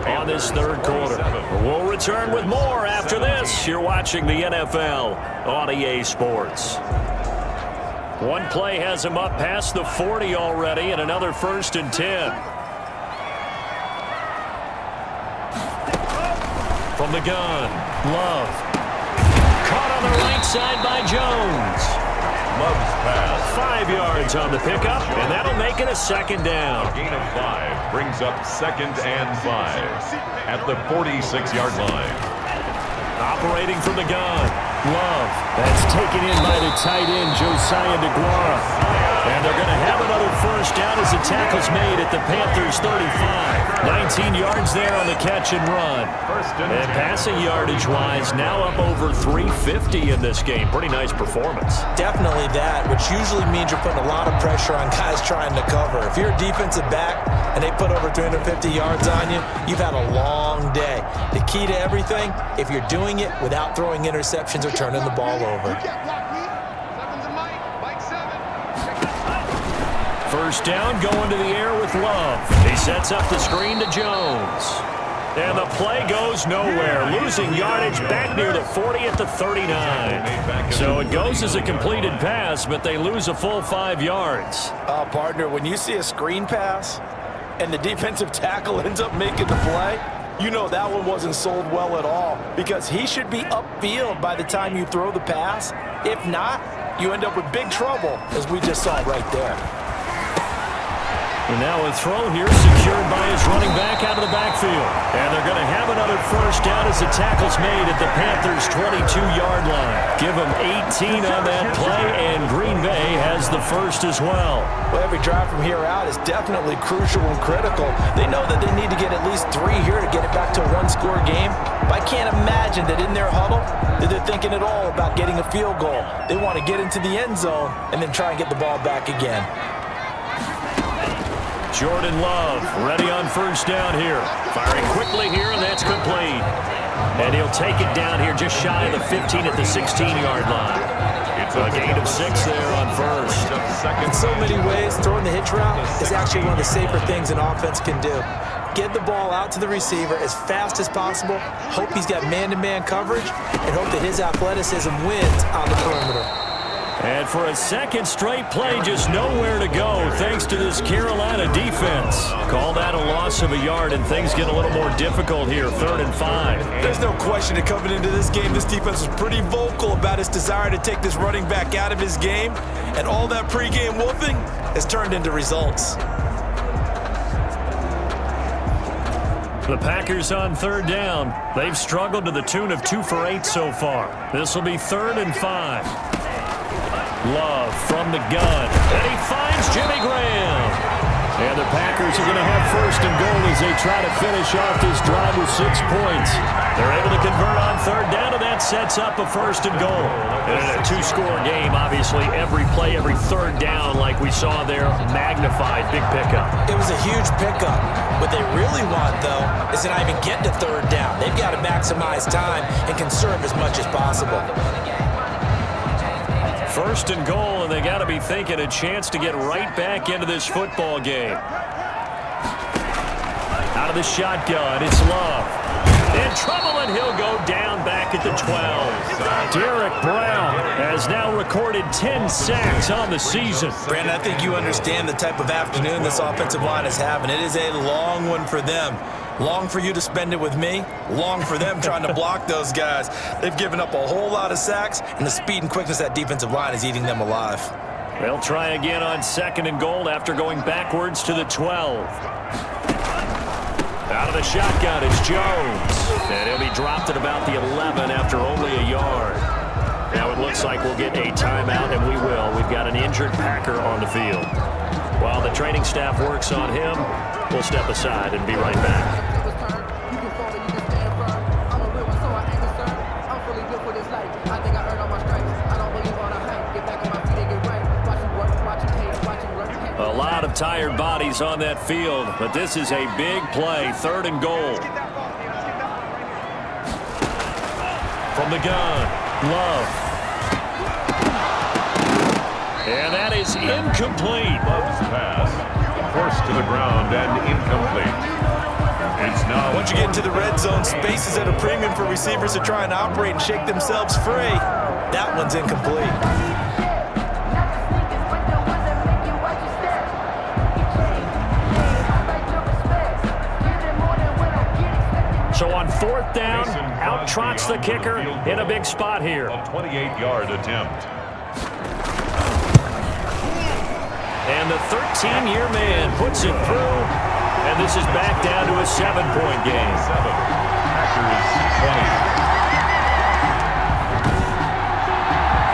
on this 3rd quarter. We'll return with more after this. You're watching the NFL on EA Sports. One play has him up past the 40 already, and another 1st and 10. From the gun, Love. Caught on the right side by Jones. Love's pass. 5 yards on the pickup, and that'll make it a 2nd down. A gain of 5 brings up 2nd and 5 at the 46-yard line. Operating from the gun, Love. That's taken in by the tight end, Josiah DeGuara. And they're going to have another 1st down as the tackle's made at the Panthers' 35. 19 yards there on the catch and run. And passing yardage-wise, now up over 350 in this game. Pretty nice performance. Definitely that, which usually means you're putting a lot of pressure on guys trying to cover. If you're a defensive back and they put over 350 yards on you, you've had a long day. The key to everything, if you're doing it without throwing interceptions or turning the ball over. 1st down, going to the air with Love. He sets up the screen to Jones. And the play goes nowhere, losing yardage back near the 40 at the 39. So it goes as a completed pass, but they lose a full 5 yards. Partner, when you see a screen pass and the defensive tackle ends up making the play, you know that one wasn't sold well at all, because he should be upfield by the time you throw the pass. If not, you end up with big trouble, as we just saw right there. And now a throw here secured by his running back out of the backfield. And they're going to have another first down as the tackle's made at the Panthers' 22-yard line. Give them 18 on that play, and Green Bay has the first as well. Well, every drive from here out is definitely crucial and critical. They know that they need to get at least 3 here to get it back to a one-score game. But I can't imagine that in their huddle that they're thinking at all about getting a field goal. They want to get into the end zone and then try and get the ball back again. Jordan Love ready on first down here. Firing quickly here, and that's complete. And he'll take it down here just shy of the 15 at the 16-yard line. It's a gain of 6 there on first. In so many ways, throwing the hitch route is actually one of the safer things an offense can do. Get the ball out to the receiver as fast as possible, hope he's got man-to-man coverage, and hope that his athleticism wins on the perimeter. And for a second straight play, just nowhere to go thanks to this Carolina defense. Call that a loss of a yard, and things get a little more difficult here, 3rd and 5. There's no question that coming into this game, this defense was pretty vocal about its desire to take this running back out of his game, and all that pregame wolfing has turned into results. The Packers on 3rd down. They've struggled to the tune of 2 for 8 so far. This will be 3rd and 5. Love from the gun, and he finds Jimmy Graham. And the Packers are going to have 1st and goal as they try to finish off this drive with 6 points. They're able to convert on 3rd down, and that sets up a 1st and goal. And in a 2-score game, obviously every play, every 3rd down, like we saw there, magnified, big pickup. It was a huge pickup. What they really want, though, is to not even get to 3rd down. They've got to maximize time and conserve as much as possible. 1st and goal, and they got to be thinking a chance to get right back into this football game. Out of the shotgun, it's Love. In trouble, and he'll go down back at the 12. Derek Brown has now recorded 10 sacks on the season. Brandon, I think you understand the type of afternoon this offensive line is having. It is a long one for them. Long for you to spend it with me. Long for them trying to block those guys. They've given up a whole lot of sacks, and the speed and quickness of that defensive line is eating them alive. They'll try again on 2nd and goal after going backwards to the 12. Out of the shotgun, it's Jones. And he'll be dropped at about the 11 after only a yard. Now it looks like we'll get a timeout, and we will. We've got an injured Packer on the field. While the training staff works on him, we'll step aside and be right back. A lot of tired bodies on that field, but this is a big play, 3rd and goal. From the gun, Love. And that is incomplete. Love's pass, forced to the ground and incomplete. It's now once you get into the red zone, space is at a premium for receivers to try and operate and shake themselves free. That one's incomplete. So on 4th down, out trots the kicker in a big spot here. A 28-yard attempt. And the 13-year man puts it through, and this is back down to a 7-point game. 7. Packers 20.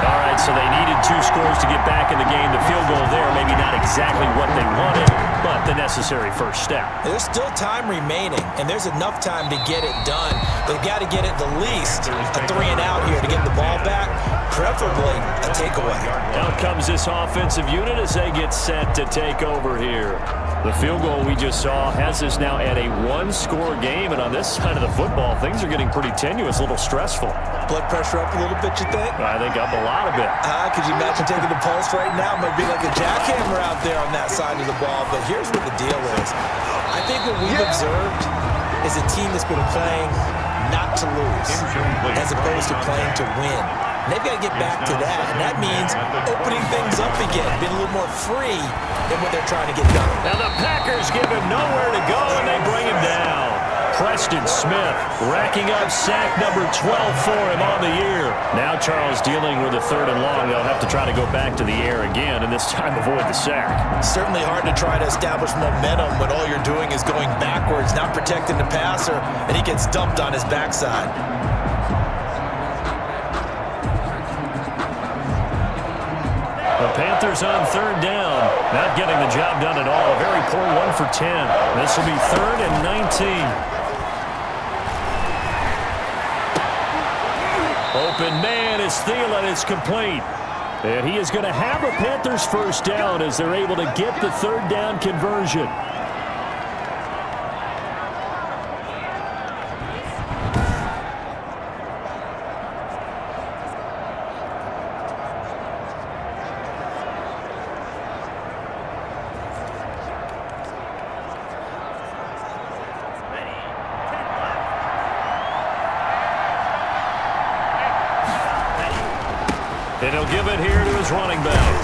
All right, so they needed 2 scores to get back in the game. The field goal there, maybe not exactly what they wanted, but the necessary first step. There's still time remaining, and there's enough time to get it done. They've got to get at the least a 3-and-out here to get the ball back, preferably a takeaway. Out comes this offensive unit as they get set to take over here. The field goal we just saw has us now at a 1-score game, and on this side of the football, things are getting pretty tenuous, a little stressful. Blood pressure up a little bit, you think? I think up a lot of it. Could you imagine taking the pulse right now? It might be like a jackhammer out there on that side of the ball, but here's what the deal is. I think what we've observed is a team that's been playing not to lose as opposed to playing to win. And they've got to get back to that, and that means opening things up again, being a little more free than what they're trying to get done. Now the Packers give him nowhere to go, and they bring him down. Preston Smith, racking up sack number 12 for him on the year. Now Charles dealing with a 3rd and long. They'll have to try to go back to the air again, and this time avoid the sack. Certainly hard to try to establish momentum when all you're doing is going backwards, not protecting the passer, and he gets dumped on his backside. The Panthers on 3rd down. Not getting the job done at all. A very poor 1 for 10. This will be 3rd and 19. Open man is Thielen. It's complete. And he is going to have a Panthers first down as they're able to get the 3rd down conversion. And he'll give it here to his running back.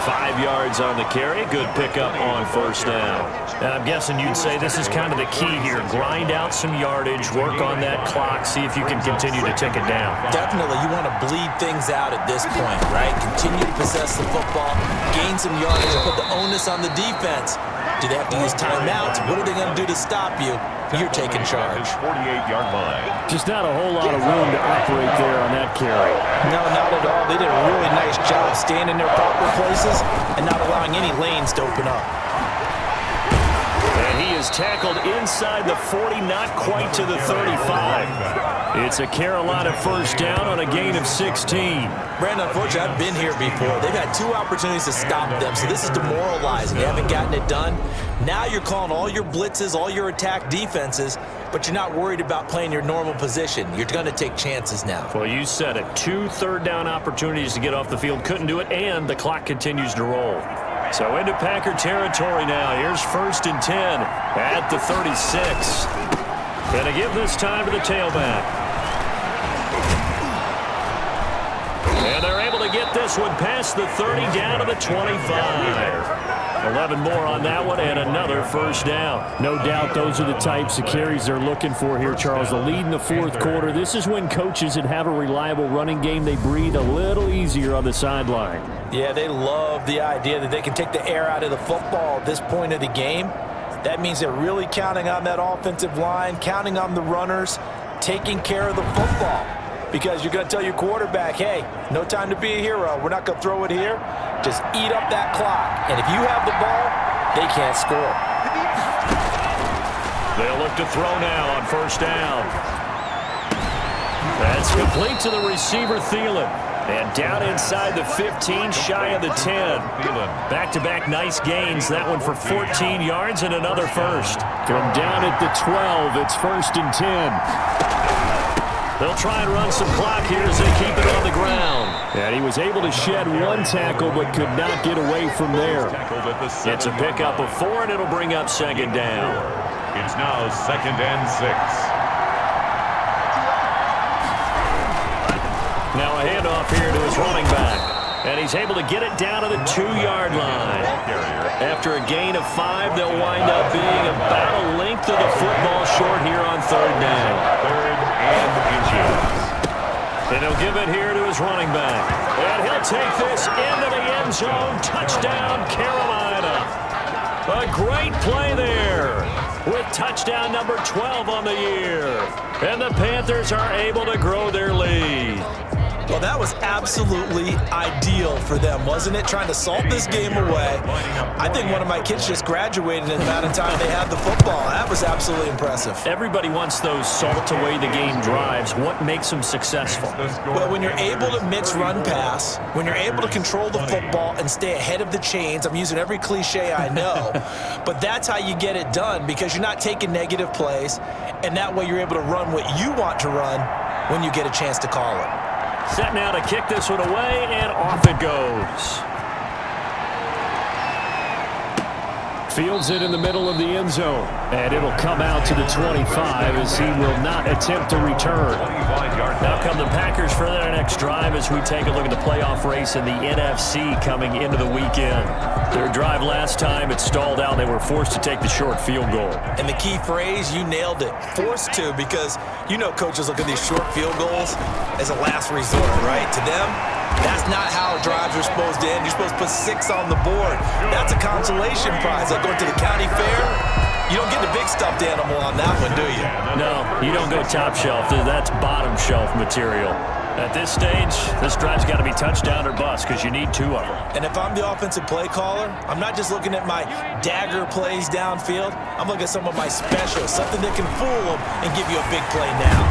5 yards on the carry. Good pickup on first down. And I'm guessing you'd say this is kind of the key here. Grind out some yardage, work on that clock, see if you can continue to tick it down. Definitely, you want to bleed things out at this point, right? Continue to possess the football, gain some yardage, and put the onus on the defense. Do they have to use timeouts? What are they going to do to stop you? You're taking charge. 48-yard line. Just not a whole lot of room to operate there on that carry. No, not at all. They did a really nice job staying in their proper places and not allowing any lanes to open up. And he is tackled inside the 40, not quite to the 35. It's a Carolina first down on a gain of 16. Brandon, unfortunately, I've been here before. They've had 2 opportunities to stop them, so this is demoralizing. They haven't gotten it done. Now you're calling all your blitzes, all your attack defenses, but you're not worried about playing your normal position. You're going to take chances now. Well, you said it. 2 third down opportunities to get off the field. Couldn't do it, and the clock continues to roll. So into Packer territory now. Here's 1st and 10 at the 36. Going to give this time to the tailback. And they're able to get this one past the 30 down to the 25. 11 more on that one and another first down. No doubt those are the types of carries they're looking for here, Charles. The lead in the 4th quarter. This is when coaches that have a reliable running game, they breathe a little easier on the sideline. Yeah, they love the idea that they can take the air out of the football at this point of the game. That means they're really counting on that offensive line, counting on the runners, taking care of the football. Because you're going to tell your quarterback, hey, no time to be a hero. We're not going to throw it here. Just eat up that clock. And if you have the ball, they can't score. They'll look to throw now on first down. That's complete to the receiver, Thielen. And down inside the 15, shy of the 10. Back-to-back nice gains. That one for 14 yards and another first. From down at the 12, it's 1st and 10. They'll try and run some clock here as they keep it on the ground. And he was able to shed 1 tackle but could not get away from there. It's a pickup of 4, and it'll bring up 2nd down. It's now 2nd and 6. Now a handoff here to his running back. And he's able to get it down to the 2-yard line. After a gain of 5, they'll wind up being about a length of the football short here on 3rd down. 3rd and inches. And he'll give it here to his running back. And he'll take this into the end zone. Touchdown, Carolina. A great play there with touchdown number 12 on the year. And the Panthers are able to grow their lead. Well, that was absolutely ideal for them, wasn't it? Trying to salt this game away. I think one of my kids just graduated in the amount of time they had the football. That was absolutely impressive. Everybody wants those salt away the game drives. What makes them successful? Well, when you're able to mix run-pass, when you're able to control the football and stay ahead of the chains, I'm using every cliche I know, but that's how you get it done because you're not taking negative plays, and that way you're able to run what you want to run when you get a chance to call it. Set now to kick this one away, and off it goes. Fields it in the middle of the end zone. And it'll come out to the 25 as he will not attempt to return. Now come the Packers for their next drive as we take a look at the playoff race in the NFC coming into the weekend. Their drive last time, it stalled out. They were forced to take the short field goal. And the key phrase, you nailed it. Forced to, because you know coaches look at these short field goals as a last resort, right? To them, that's not how drives are supposed to end. You're supposed to put 6 on the board. That's a consolation prize. Like going to the county fair, you don't get the big stuffed animal on that one, do you? No, you don't go top shelf. That's bottom shelf material. At this stage, this drive's got to be touchdown or bust because you need 2 of them. And if I'm the offensive play caller, I'm not just looking at my dagger plays downfield. I'm looking at some of my specials, something that can fool them and give you a big play now.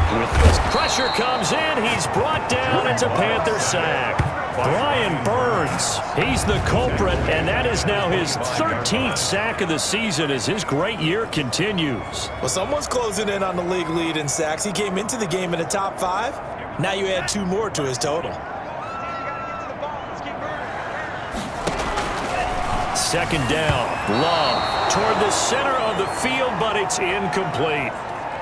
Pressure comes in. He's brought down. It's a Panther sack. Brian Burns, he's the culprit, and that is now his 13th sack of the season as his great year continues. Well, someone's closing in on the league lead in sacks. He came into the game in the top 5. Now you add 2 more to his total. Second down. Love toward the center of the field, but it's incomplete.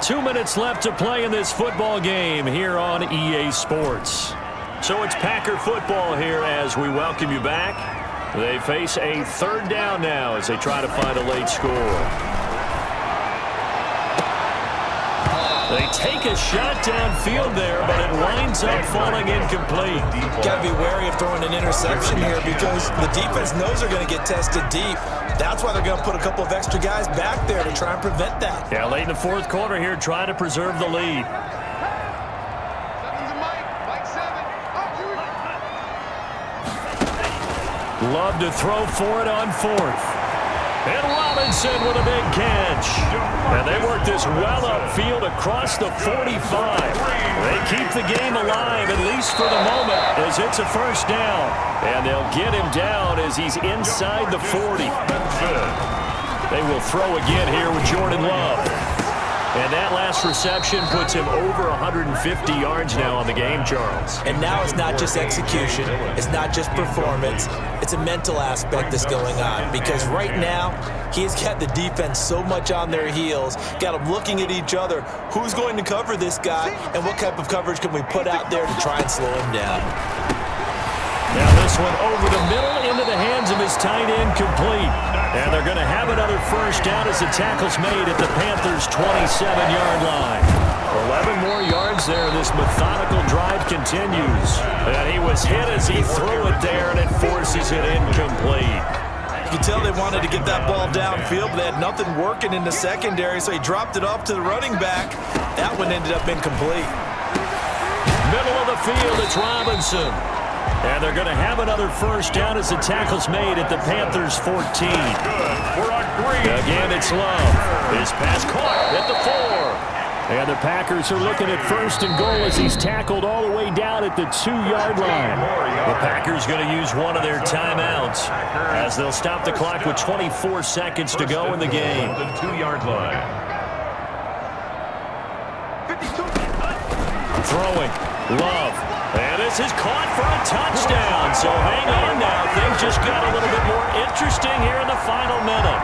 2 minutes left to play in this football game here on EA Sports. So it's Packer football here as we welcome you back. They face a 3rd down now as they try to find a late score. They take a shot downfield there, but it winds up falling incomplete. Got to be wary of throwing an interception here because the defense knows they're going to get tested deep. That's why they're going to put a couple of extra guys back there to try and prevent that. Yeah, late in the 4th quarter here, trying to preserve the lead. Love to throw for it on 4th. And Robinson with a big catch. And they work this well upfield across the 45. They keep the game alive, at least for the moment, as it's a 1st down. And they'll get him down as he's inside the 40. They will throw again here with Jordan Love. And that last reception puts him over 150 yards now on the game, Charles. And now it's not just execution. It's not just performance. It's a mental aspect that's going on. Because right now, he's got the defense so much on their heels, got them looking at each other. Who's going to cover this guy? And what type of coverage can we put out there to try and slow him down? Now this one over the middle into the hands of his tight end, complete. And they're going to have another 1st down as the tackle's made at the Panthers' 27-yard line. 11 more yards there. This methodical drive continues. And he was hit as he threw it there, and it forces it incomplete. You can tell they wanted to get that ball downfield, but they had nothing working in the secondary, so he dropped it off to the running back. That one ended up incomplete. Middle of the field, it's Robinson. And they're going to have another 1st down as the tackle's made at the Panthers' 14. Again, it's Love. His pass caught at the 4. And the Packers are looking at 1st and goal as he's tackled all the way down at the 2-yard line. The Packers going to use one of their timeouts as they'll stop the clock with 24 seconds to go in the game. The 2-yard line. Throwing. Love. And this is caught for a touchdown. So hang on now. Things just got a little bit more interesting here in the final minute.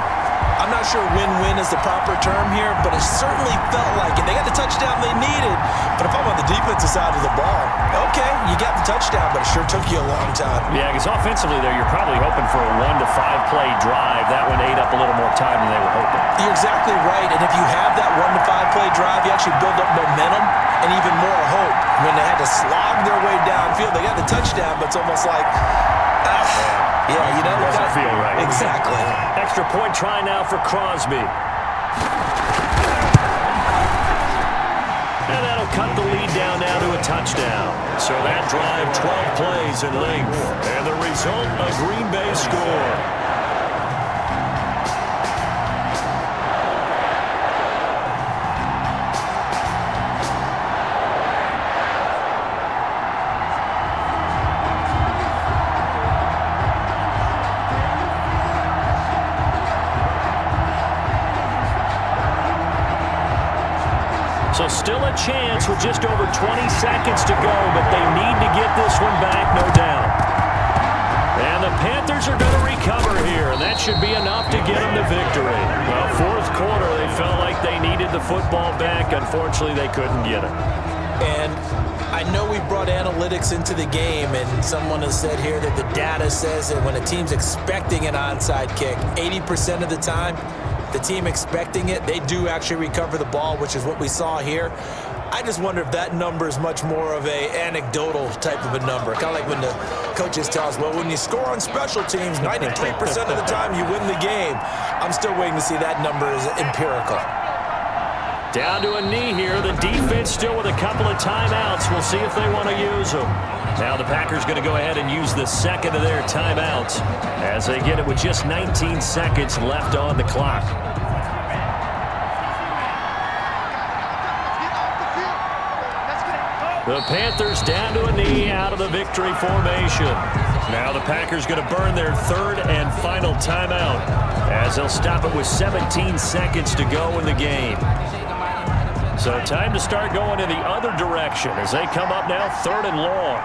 I'm not sure win-win is the proper term here, but it certainly felt like it. They got the touchdown they needed, but if I'm on the defensive side of the ball, okay, you got the touchdown, but it sure took you a long time. Yeah, because offensively there, you're probably hoping for a 1 to 5 play drive. That one ate up a little more time than they were hoping. You're exactly right, and if you have that 1 to 5 play drive, you actually build up momentum and even more hope. When they had to slog their way downfield, they got the touchdown, but it's almost like, yeah, you know, it doesn't feel right. Exactly. Extra point try now for Crosby. And that'll cut the lead down now to a touchdown. So that drive, 12 plays in length. And the result, a Green Bay score. So still a chance with just over 20 seconds to go, but they need to get this one back, no doubt. And the Panthers are going to recover here, and that should be enough to get them the victory. Well, fourth quarter, they felt like they needed the football back. Unfortunately, they couldn't get it. And I know we brought analytics into the game, and someone has said here that the data says that when a team's expecting an onside kick, 80% of the time, the team expecting it, they do actually recover the ball, which is what we saw here. I just wonder if that number is much more of a anecdotal type of a number. Kind of like when the coaches tell us, well, when you score on special teams, 93% of the time you win the game. I'm still waiting to see that number is empirical. Down to a knee here. The defense still with a couple of timeouts. We'll see if they want to use them. Now the Packers going to go ahead and use the second of their timeouts as they get it with just 19 seconds left on the clock. The Panthers down to a knee out of the victory formation. Now the Packers going to burn their third and final timeout as they'll stop it with 17 seconds to go in the game. So time to start going in the other direction as they come up now third and long.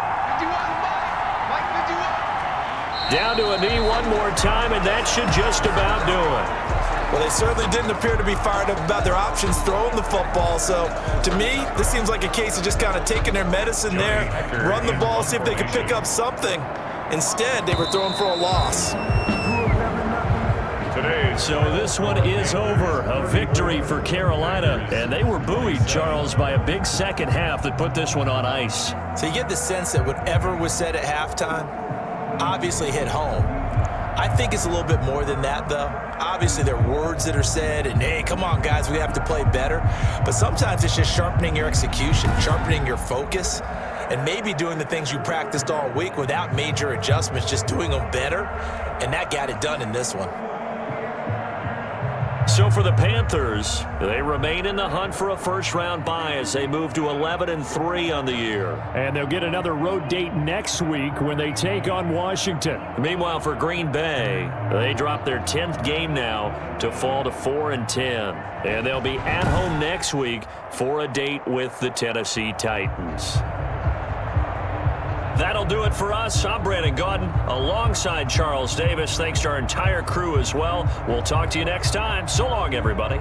Down to a knee one more time, and that should just about do it. Well, they certainly didn't appear to be fired up about their options throwing the football. So, to me, this seems like a case of just kind of taking their medicine there, run the ball, see if they could pick up something. Instead, they were throwing for a loss. So this one is over. A victory for Carolina. And they were buoyed, Charles, by a big second half that put this one on ice. So you get the sense that whatever was said at halftime obviously hit home. I think it's a little bit more than that, though. Obviously, there are words that are said, and, hey, come on, guys, we have to play better. But sometimes it's just sharpening your execution, sharpening your focus, and maybe doing the things you practiced all week without major adjustments, just doing them better. And that got it done in this one. So for the Panthers, they remain in the hunt for a first-round bye as they move to 11-3 on the year. And they'll get another road date next week when they take on Washington. Meanwhile, for Green Bay, they drop their 10th game now to fall to 4-10. And they'll be at home next week for a date with the Tennessee Titans. That'll do it for us. I'm Brandon Gaudin alongside Charles Davis. Thanks to our entire crew as well. We'll talk to you next time. So long, everybody.